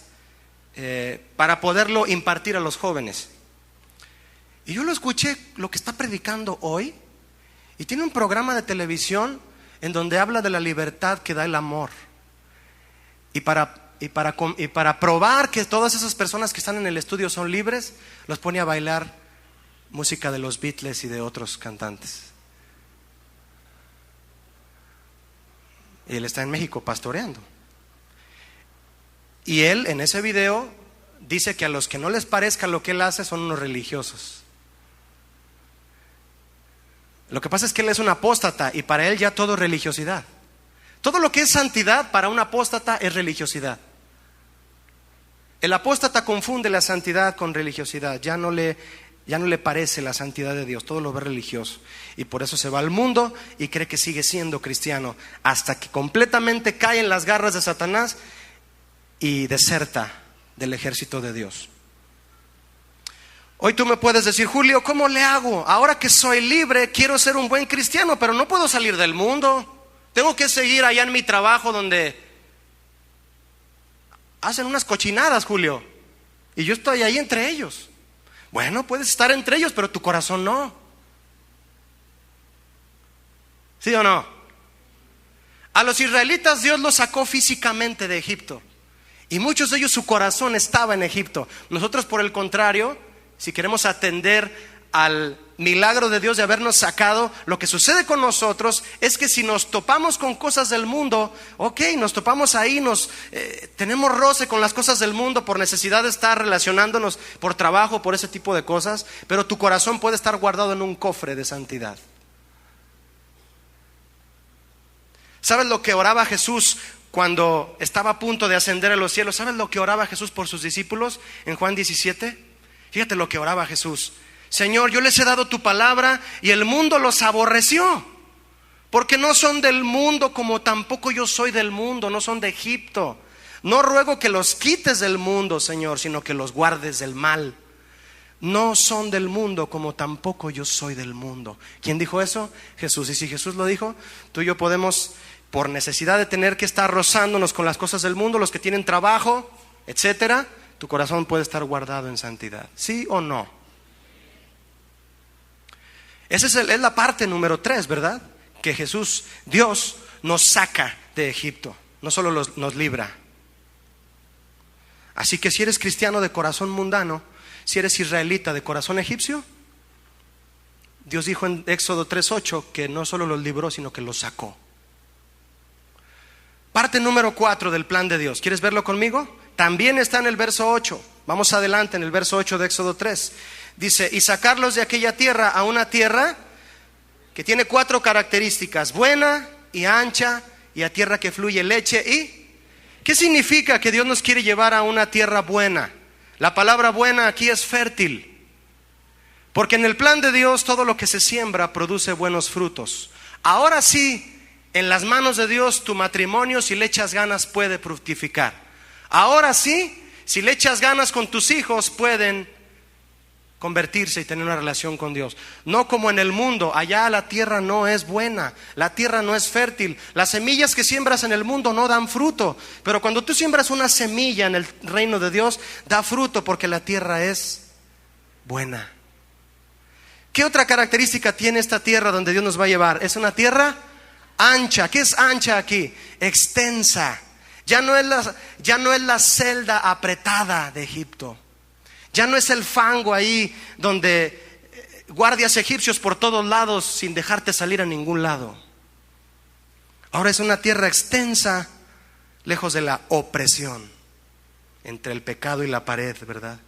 para poderlo impartir a los jóvenes. Y yo lo escuché lo que está predicando hoy, y tiene un programa de televisión en donde habla de la libertad que da el amor. Y para probar que todas esas personas que están en el estudio son libres, los pone a bailar música de los Beatles y de otros cantantes. Y él está en México pastoreando. Y él en ese video dice que a los que no les parezca lo que él hace son unos religiosos. Lo que pasa es que él es un apóstata y para él ya todo es religiosidad. Todo lo que es santidad para un apóstata es religiosidad. El apóstata confunde la santidad con religiosidad. Ya no le parece la santidad de Dios, todo lo ve religioso. Y por eso se va al mundo y cree que sigue siendo cristiano, hasta que completamente cae en las garras de Satanás y deserta del ejército de Dios. Hoy tú me puedes decir: Julio, ¿cómo le hago? Ahora que soy libre, quiero ser un buen cristiano, pero no puedo salir del mundo. Tengo que seguir allá en mi trabajo donde hacen unas cochinadas, Julio, y yo estoy ahí entre ellos. Bueno, puedes estar entre ellos, pero tu corazón no. ¿Sí o no? A los israelitas Dios los sacó físicamente de Egipto, y muchos de ellos su corazón estaba en Egipto. Nosotros, por el contrario, si queremos atender al milagro de Dios de habernos sacado, lo que sucede con nosotros es que si nos topamos con cosas del mundo, nos topamos ahí, tenemos roce con las cosas del mundo por necesidad de estar relacionándonos por trabajo, por ese tipo de cosas, pero tu corazón puede estar guardado en un cofre de santidad. ¿Sabes lo que oraba Jesús cuando estaba a punto de ascender a los cielos? ¿Sabes lo que oraba Jesús por sus discípulos en Juan 17? Fíjate lo que oraba Jesús. Señor, yo les he dado tu palabra y el mundo los aborreció, porque no son del mundo como tampoco yo soy del mundo, no son de Egipto. No ruego que los quites del mundo, Señor, sino que los guardes del mal. No son del mundo como tampoco yo soy del mundo. ¿Quién dijo eso? Jesús. Y si Jesús lo dijo, tú y yo podemos, por necesidad de tener que estar rozándonos con las cosas del mundo, los que tienen trabajo, etcétera, tu corazón puede estar guardado en santidad. ¿Sí o no? Esa es la parte número 3, ¿verdad? Que Jesús, Dios, nos saca de Egipto, no solo nos libra. Así que si eres cristiano de corazón mundano, si eres israelita de corazón egipcio, Dios dijo en Éxodo 3:8 que no solo los libró, sino que los sacó. Parte número 4 del plan de Dios. ¿Quieres verlo conmigo? También está en el verso 8. Vamos adelante en el verso 8 de Éxodo 3. Dice, y sacarlos de aquella tierra a una tierra que tiene 4 características: buena y ancha, y a tierra que fluye leche y... ¿Qué significa que Dios nos quiere llevar a una tierra buena? La palabra buena aquí es fértil, porque en el plan de Dios todo lo que se siembra produce buenos frutos. Ahora sí, en las manos de Dios tu matrimonio, si le echas ganas, puede fructificar. Ahora sí, si le echas ganas con tus hijos, pueden convertirse y tener una relación con Dios. No como en el mundo, allá la tierra no es buena, la tierra no es fértil. Las semillas que siembras en el mundo no dan fruto, pero cuando tú siembras una semilla en el reino de Dios, da fruto porque la tierra es buena. ¿Qué otra característica tiene esta tierra donde Dios nos va a llevar? Es una tierra ancha. ¿Qué es ancha aquí? Extensa. Ya no es la celda apretada de Egipto. Ya no es el fango ahí donde guardias egipcios por todos lados sin dejarte salir a ningún lado. Ahora es una tierra extensa, lejos de la opresión, entre el pecado y la pared, ¿verdad?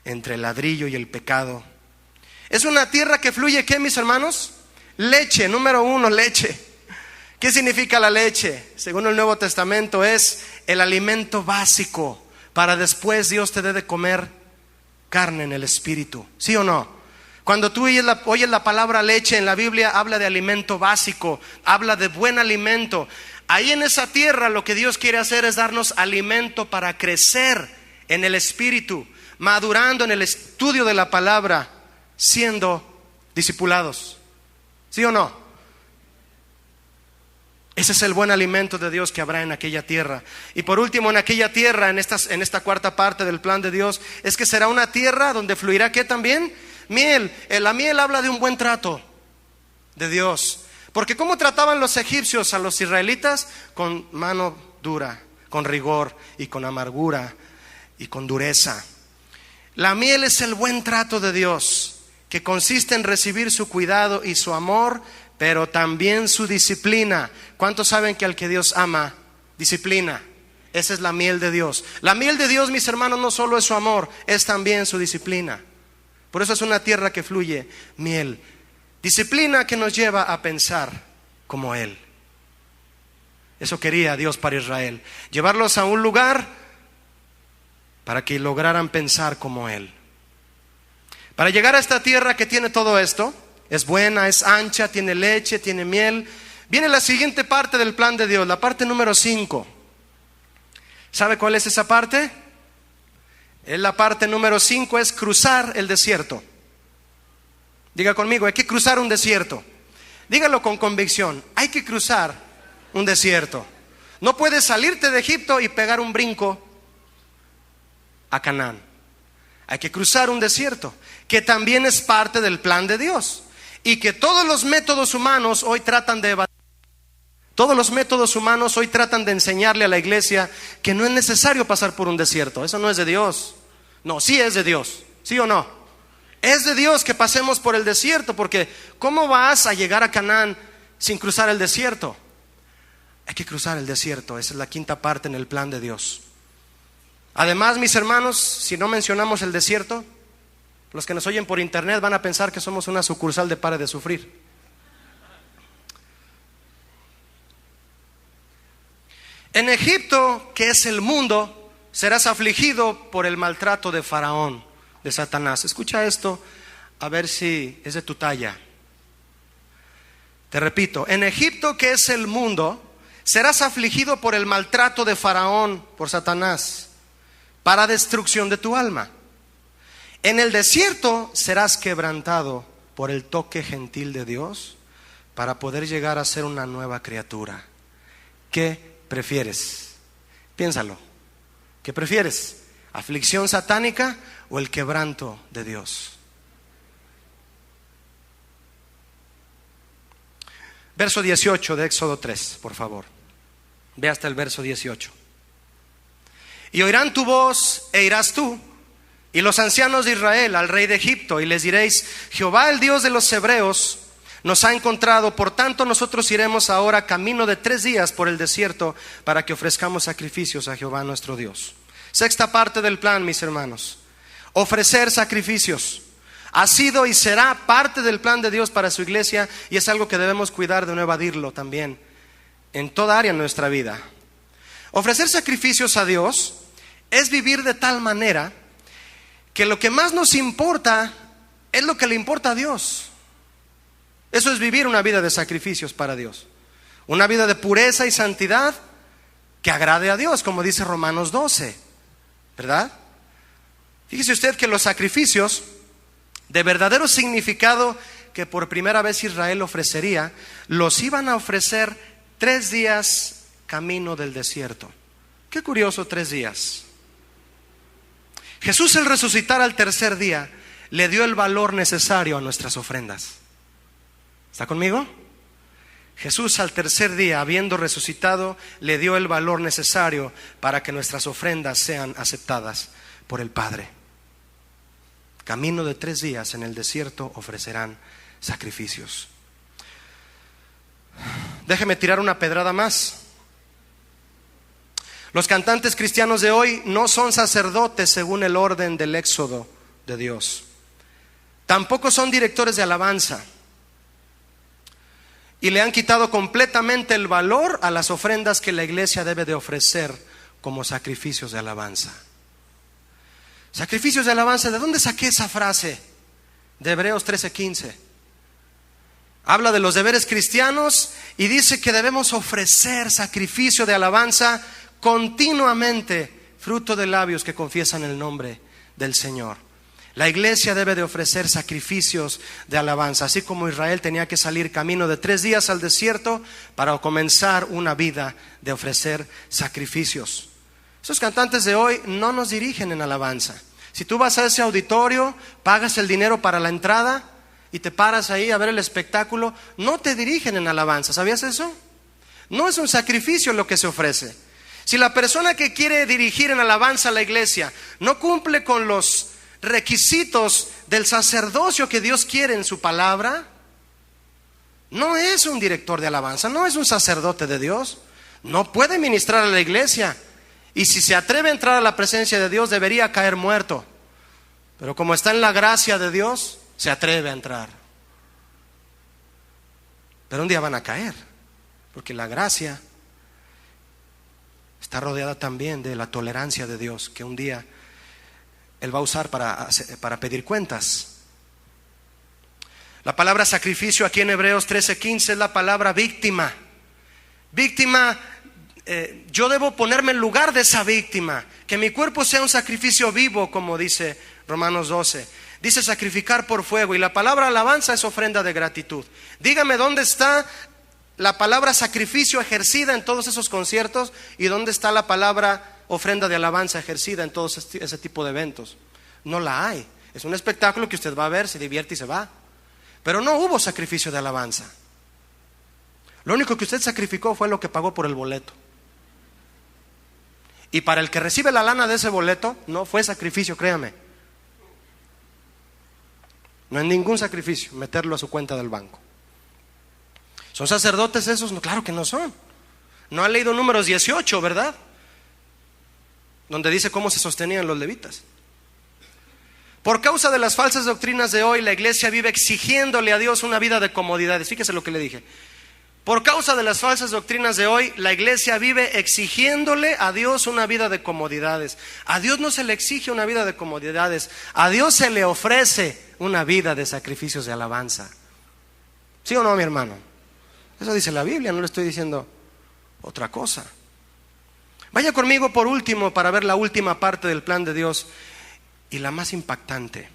Entre el ladrillo y el pecado. Es una tierra que fluye, ¿qué, mis hermanos? Leche, número 1, leche. ¿Qué significa la leche? Según el Nuevo Testamento es el alimento básico para después Dios te dé de comer carne en el espíritu. ¿Sí o no? Cuando tú oyes la palabra leche en la Biblia, habla de alimento básico, habla de buen alimento. Ahí en esa tierra lo que Dios quiere hacer es darnos alimento para crecer en el espíritu, madurando en el estudio de la palabra, siendo discipulados. ¿Sí o no? Ese es el buen alimento de Dios que habrá en aquella tierra. Y por último, en aquella tierra, en esta cuarta parte del plan de Dios, es que será una tierra donde fluirá, ¿qué también? Miel. La miel habla de un buen trato de Dios. Porque ¿cómo trataban los egipcios a los israelitas? Con mano dura, con rigor y con amargura y con dureza. La miel es el buen trato de Dios, que consiste en recibir su cuidado y su amor, pero también su disciplina. ¿Cuántos saben que al que Dios ama, disciplina? Esa es la miel de Dios. La miel de Dios, mis hermanos, no solo es su amor, es también su disciplina. Por eso es una tierra que fluye miel. Disciplina que nos lleva a pensar como Él. Eso quería Dios para Israel. Llevarlos a un lugar para que lograran pensar como Él. Para llegar a esta tierra que tiene todo esto, es buena, es ancha, tiene leche, tiene miel, viene la siguiente parte del plan de Dios, la parte número 5. ¿Sabe cuál es esa parte? La parte número 5 es cruzar el desierto. Diga conmigo, hay que cruzar un desierto. Dígalo con convicción, hay que cruzar un desierto. No puedes salirte de Egipto y pegar un brinco a Canaán. Hay que cruzar un desierto, que también es parte del plan de Dios. Y que todos los métodos humanos hoy tratan de evadir. Todos los métodos humanos hoy tratan de enseñarle a la iglesia que no es necesario pasar por un desierto. Eso no es de Dios. No, sí es de Dios. ¿Sí o no? Es de Dios que pasemos por el desierto, porque ¿cómo vas a llegar a Canaán sin cruzar el desierto? Hay que cruzar el desierto. Esa es la quinta parte en el plan de Dios. Además, mis hermanos, si no mencionamos el desierto, los que nos oyen por internet van a pensar que somos una sucursal de Pare de Sufrir. En Egipto, que es el mundo, serás afligido por el maltrato de Faraón, de Satanás. Escucha esto, a ver si es de tu talla. Te repito, en Egipto, que es el mundo, serás afligido por el maltrato de Faraón, por Satanás, para destrucción de tu alma. En el desierto serás quebrantado por el toque gentil de Dios, para poder llegar a ser una nueva criatura. ¿Qué prefieres? Piénsalo. ¿Qué prefieres? ¿Aflicción satánica o el quebranto de Dios? Verso 18 de Éxodo 3, por favor. Ve hasta el verso 18. Y oirán tu voz e irás tú y los ancianos de Israel al rey de Egipto, y les diréis: Jehová, el Dios de los hebreos, nos ha encontrado, por tanto nosotros iremos ahora camino de 3 días por el desierto para que ofrezcamos sacrificios a Jehová nuestro Dios. Sexta parte del plan, mis hermanos: ofrecer sacrificios. Ha sido y será parte del plan de Dios para su iglesia, y es algo que debemos cuidar de no evadirlo también en toda área de nuestra vida. Ofrecer sacrificios a Dios es vivir de tal manera que lo que más nos importa es lo que le importa a Dios. Eso es vivir una vida de sacrificios para Dios, una vida de pureza y santidad que agrade a Dios, como dice Romanos 12, ¿verdad? Fíjese usted que los sacrificios de verdadero significado que por primera vez Israel ofrecería, los iban a ofrecer 3 días camino del desierto. Qué curioso, 3 días. Jesús, al resucitar al tercer día, le dio el valor necesario a nuestras ofrendas. ¿Está conmigo? Jesús, al tercer día, habiendo resucitado, le dio el valor necesario para que nuestras ofrendas sean aceptadas por el Padre. Camino de 3 días en el desierto ofrecerán sacrificios. Déjeme tirar una pedrada más. Los cantantes cristianos de hoy no son sacerdotes según el orden del éxodo de Dios. Tampoco son directores de alabanza. Y le han quitado completamente el valor a las ofrendas que la iglesia debe de ofrecer como sacrificios de alabanza. Sacrificios de alabanza, ¿de dónde saqué esa frase? De Hebreos 13:15. Habla de los deberes cristianos y dice que debemos ofrecer sacrificio de alabanza continuamente, fruto de labios que confiesan el nombre del Señor. La iglesia debe de ofrecer sacrificios de alabanza, así como Israel tenía que salir camino de 3 días al desierto para comenzar una vida de ofrecer sacrificios. Esos cantantes de hoy no nos dirigen en alabanza. Si tú vas a ese auditorio, pagas el dinero para la entrada y te paras ahí a ver el espectáculo, no te dirigen en alabanza. ¿Sabías eso? No es un sacrificio lo que se ofrece. Si la persona que quiere dirigir en alabanza a la iglesia no cumple con los requisitos del sacerdocio que Dios quiere en su palabra, no es un director de alabanza, no es un sacerdote de Dios, no puede ministrar a la iglesia, y si se atreve a entrar a la presencia de Dios debería caer muerto, pero como está en la gracia de Dios, se atreve a entrar. Pero un día van a caer, porque la gracia está rodeada también de la tolerancia de Dios, que un día Él va a usar para pedir cuentas. La palabra sacrificio aquí en Hebreos 13:15 es la palabra víctima. Víctima, yo debo ponerme en lugar de esa víctima, que mi cuerpo sea un sacrificio vivo, como dice Romanos 12. Dice sacrificar por fuego, y la palabra alabanza es ofrenda de gratitud. Dígame dónde está la palabra sacrificio ejercida en todos esos conciertos y dónde está la palabra ofrenda de alabanza ejercida en todos ese tipo de eventos. No la hay. Es un espectáculo que usted va a ver, se divierte y se va. Pero no hubo sacrificio de alabanza. Lo único que usted sacrificó fue lo que pagó por el boleto. Y para el que recibe la lana de ese boleto, no fue sacrificio, créame. No es ningún sacrificio meterlo a su cuenta del banco. ¿Son sacerdotes esos? No, claro que no son. No han leído Números 18, ¿verdad? Donde dice cómo se sostenían los levitas. Por causa de las falsas doctrinas de hoy, la iglesia vive exigiéndole a Dios una vida de comodidades. Fíjese lo que le dije. Por causa de las falsas doctrinas de hoy, la iglesia vive exigiéndole a Dios una vida de comodidades. A Dios no se le exige una vida de comodidades. A Dios se le ofrece una vida de sacrificios de alabanza. ¿Sí o no, mi hermano? Eso dice la Biblia, no le estoy diciendo otra cosa. Vaya conmigo por último para ver la última parte del plan de Dios y la más impactante,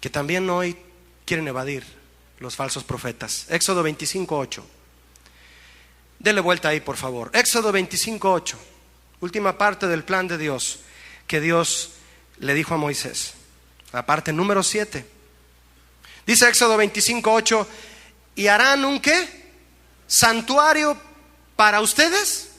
que también hoy quieren evadir los falsos profetas. Éxodo 25:8. Dele vuelta ahí, por favor. Éxodo 25:8. Última parte del plan de Dios que Dios le dijo a Moisés. La parte número 7. Dice Éxodo 25:8: ¿y harán un qué? ¿Santuario para ustedes?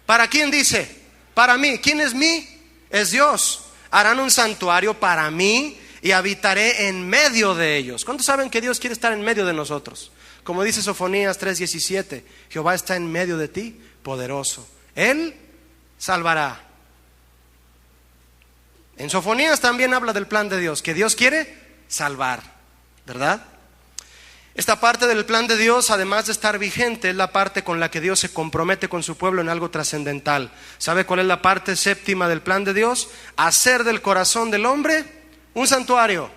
¿Para quién dice? Para mí. ¿Quién es mí? Es Dios. Harán un santuario para mí y habitaré en medio de ellos. ¿Cuántos saben que Dios quiere estar en medio de nosotros? Como dice Sofonías 3:17, Jehová está en medio de ti, poderoso. Él salvará. En Sofonías también habla del plan de Dios, que Dios quiere salvar, ¿verdad? Esta parte del plan de Dios, además de estar vigente, es la parte con la que Dios se compromete con su pueblo en algo trascendental. ¿Sabe cuál es la parte séptima del plan de Dios? Hacer del corazón del hombre un santuario,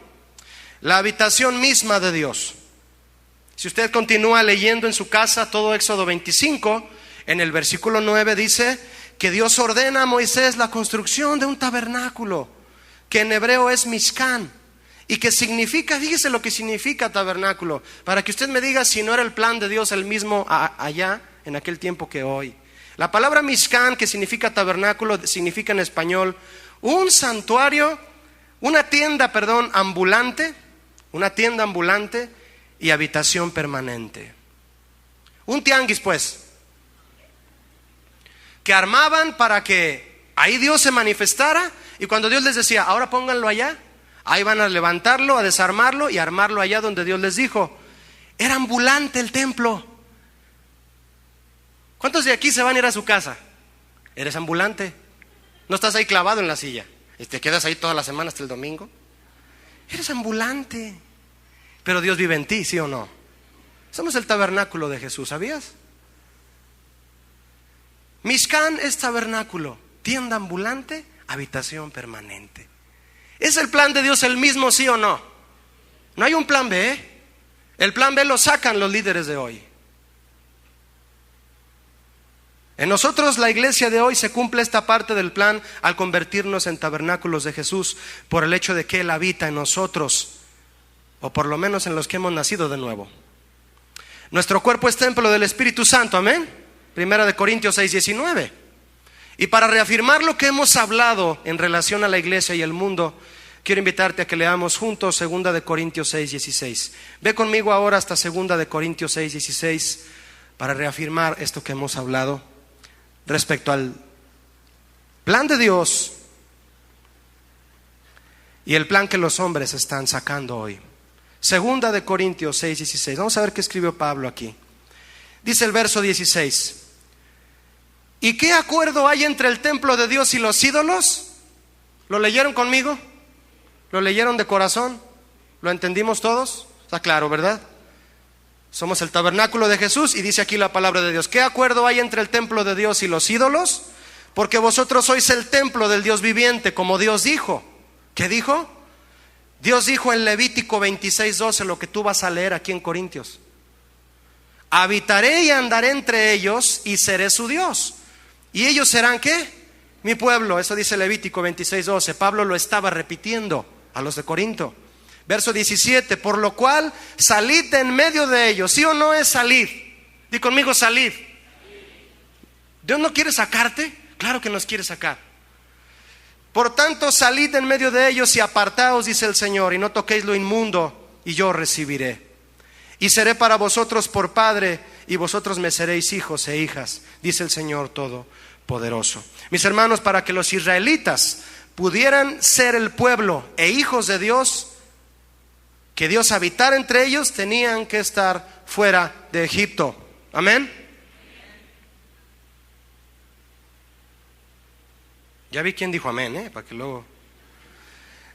la habitación misma de Dios. Si usted continúa leyendo en su casa todo Éxodo 25, en el versículo 9 dice que Dios ordena a Moisés la construcción de un tabernáculo, que en hebreo es Mishkan, y que significa, fíjese lo que significa tabernáculo, para que usted me diga si no era el plan de Dios el mismo allá, en aquel tiempo que hoy. La palabra Mishkan, que significa tabernáculo, significa en español un santuario, una tienda ambulante y habitación permanente. Un tianguis, pues, que armaban para que ahí Dios se manifestara, y cuando Dios les decía, ahora pónganlo allá, ahí van a levantarlo, a desarmarlo y armarlo allá donde Dios les dijo. Era ambulante el templo. ¿Cuántos de aquí se van a ir a su casa? Eres ambulante. No estás ahí clavado en la silla y te quedas ahí toda la semana hasta el domingo. Eres ambulante. Pero Dios vive en ti, ¿sí o no? Somos el tabernáculo de Jesús, ¿sabías? Mishkan es tabernáculo, tienda ambulante, habitación permanente. ¿Es el plan de Dios el mismo, sí o no? No hay un plan B. El plan B lo sacan los líderes de hoy. En nosotros, la iglesia de hoy, se cumple esta parte del plan al convertirnos en tabernáculos de Jesús, por el hecho de que Él habita en nosotros, o por lo menos en los que hemos nacido de nuevo. Nuestro cuerpo es templo del Espíritu Santo, amén. 1 Corintios 6:19. Y para reafirmar lo que hemos hablado en relación a la iglesia y el mundo, quiero invitarte a que leamos juntos 2 Corintios 6:16. Ve conmigo ahora hasta 2 Corintios 6:16 para reafirmar esto que hemos hablado respecto al plan de Dios y el plan que los hombres están sacando hoy. 2 Corintios 6:16. Vamos a ver qué escribió Pablo aquí. Dice el verso 16: ¿y qué acuerdo hay entre el templo de Dios y los ídolos? ¿Lo leyeron conmigo? ¿Lo leyeron de corazón? ¿Lo entendimos todos? Está claro, ¿verdad? Somos el tabernáculo de Jesús y dice aquí la palabra de Dios. ¿Qué acuerdo hay entre el templo de Dios y los ídolos? Porque vosotros sois el templo del Dios viviente, como Dios dijo. ¿Qué dijo? Dios dijo en Levítico 26:12, lo que tú vas a leer aquí en Corintios. Habitaré y andaré entre ellos y seré su Dios. ¿Y ellos serán qué? Mi pueblo. Eso dice Levítico 26:12. Pablo lo estaba repitiendo a los de Corinto. Verso 17: por lo cual salid de en medio de ellos. ¿Sí o no es salid? Di conmigo, salid. ¿Dios no quiere sacarte? Claro que nos quiere sacar. Por tanto, salid de en medio de ellos y apartaos, dice el Señor, y no toquéis lo inmundo, y yo recibiré. Y seré para vosotros por padre, y vosotros me seréis hijos e hijas, dice el Señor Todopoderoso. Mis hermanos, para que los israelitas pudieran ser el pueblo e hijos de Dios, que Dios habitara entre ellos, tenían que estar fuera de Egipto. Amén. Ya vi quién dijo amén, para que luego.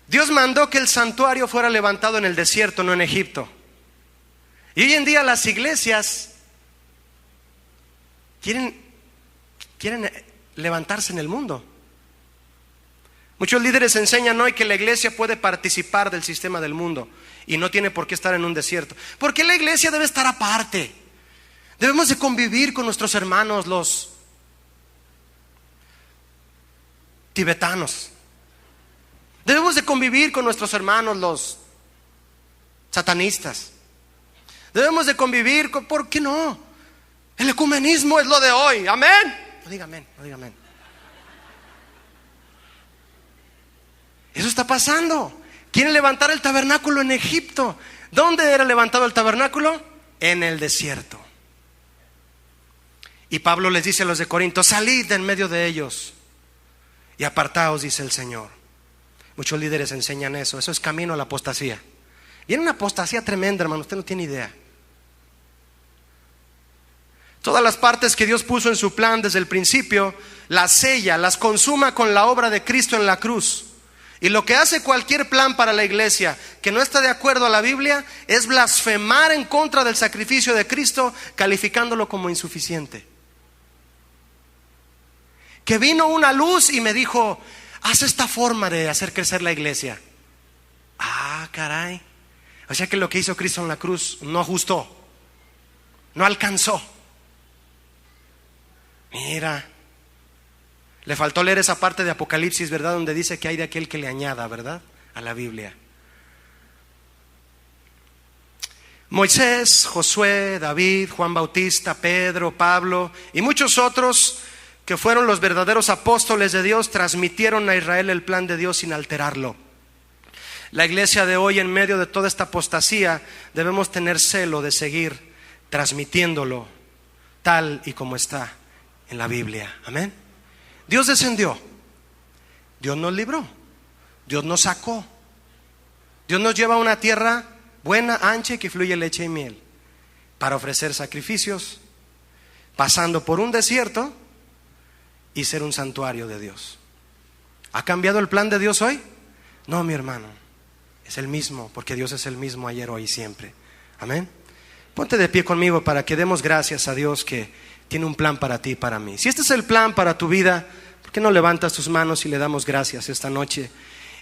Dios mandó que el santuario fuera levantado en el desierto, no en Egipto. Y hoy en día las iglesias quieren levantarse en el mundo. Muchos líderes enseñan hoy que la iglesia puede participar del sistema del mundo y no tiene por qué estar en un desierto. ¿Por qué la iglesia debe estar aparte? Debemos de convivir con nuestros hermanos los tibetanos. Debemos de convivir con nuestros hermanos los satanistas. Debemos de convivir con, ¿por qué no? El ecumenismo es lo de hoy. Amén. No diga amén, no diga amén. Eso está pasando. Quieren levantar el tabernáculo en Egipto. ¿Dónde era levantado el tabernáculo? En el desierto. Y Pablo les dice a los de Corinto: salid de en medio de ellos y apartaos, dice el Señor. Muchos líderes enseñan eso. Eso es camino a la apostasía. Viene una apostasía tremenda, hermano, usted no tiene idea. Todas las partes que Dios puso en su plan desde el principio, las sella, las consuma con la obra de Cristo en la cruz. Y lo que hace cualquier plan para la iglesia que no está de acuerdo a la Biblia es blasfemar en contra del sacrificio de Cristo, calificándolo como insuficiente. Que vino una luz y me dijo: haz esta forma de hacer crecer la iglesia. Ah, caray. O sea que lo que hizo Cristo en la cruz no ajustó, no alcanzó. Mira, le faltó leer esa parte de Apocalipsis, ¿verdad? Donde dice que hay de aquel que le añada, ¿verdad? A la Biblia. Moisés, Josué, David, Juan Bautista, Pedro, Pablo y muchos otros que fueron los verdaderos apóstoles de Dios transmitieron a Israel el plan de Dios sin alterarlo. La iglesia de hoy, en medio de toda esta apostasía, debemos tener celo de seguir transmitiéndolo tal y como está en la Biblia. Amén. Dios descendió, Dios nos libró, Dios nos sacó, Dios nos lleva a una tierra buena, ancha y que fluye leche y miel, para ofrecer sacrificios, pasando por un desierto y ser un santuario de Dios. ¿Ha cambiado el plan de Dios hoy? No, mi hermano, es el mismo, porque Dios es el mismo ayer, hoy y siempre. Amén. Ponte de pie conmigo para que demos gracias a Dios que tiene un plan para ti y para mí. Si este es el plan para tu vida, ¿por qué no levantas tus manos y le damos gracias esta noche?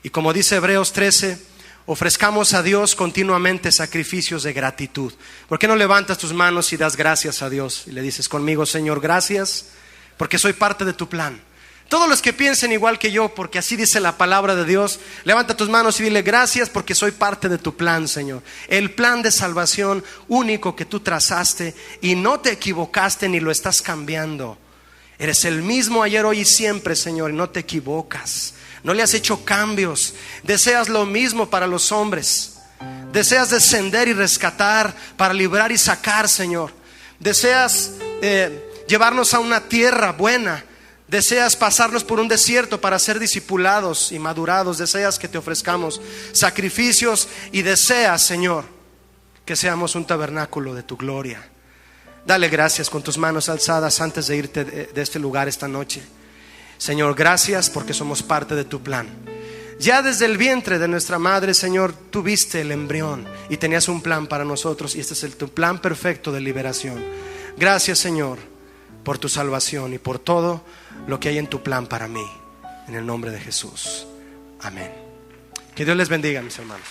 Y como dice Hebreos 13, ofrezcamos a Dios continuamente sacrificios de gratitud. ¿Por qué no levantas tus manos y das gracias a Dios? Y le dices conmigo: Señor, gracias porque soy parte de tu plan. Todos los que piensen igual que yo, porque así dice la palabra de Dios, levanta tus manos y dile: gracias porque soy parte de tu plan, Señor. El plan de salvación único que tú trazaste y no te equivocaste ni lo estás cambiando. Eres el mismo ayer, hoy y siempre, Señor, y no te equivocas. No le has hecho cambios. Deseas lo mismo para los hombres. Deseas descender y rescatar, para librar y sacar, Señor. Deseas llevarnos a una tierra buena. Deseas pasarnos por un desierto para ser discipulados y madurados. Deseas que te ofrezcamos sacrificios y deseas, Señor, que seamos un tabernáculo de tu gloria. Dale gracias con tus manos alzadas antes de irte de este lugar esta noche. Señor, gracias porque somos parte de tu plan. Ya desde el vientre de nuestra madre, Señor, tú viste el embrión y tenías un plan para nosotros, y este es tu plan perfecto de liberación. Gracias, Señor, por tu salvación y por todo lo que hay en tu plan para mí. En el nombre de Jesús. Amén. Que Dios les bendiga, mis hermanos.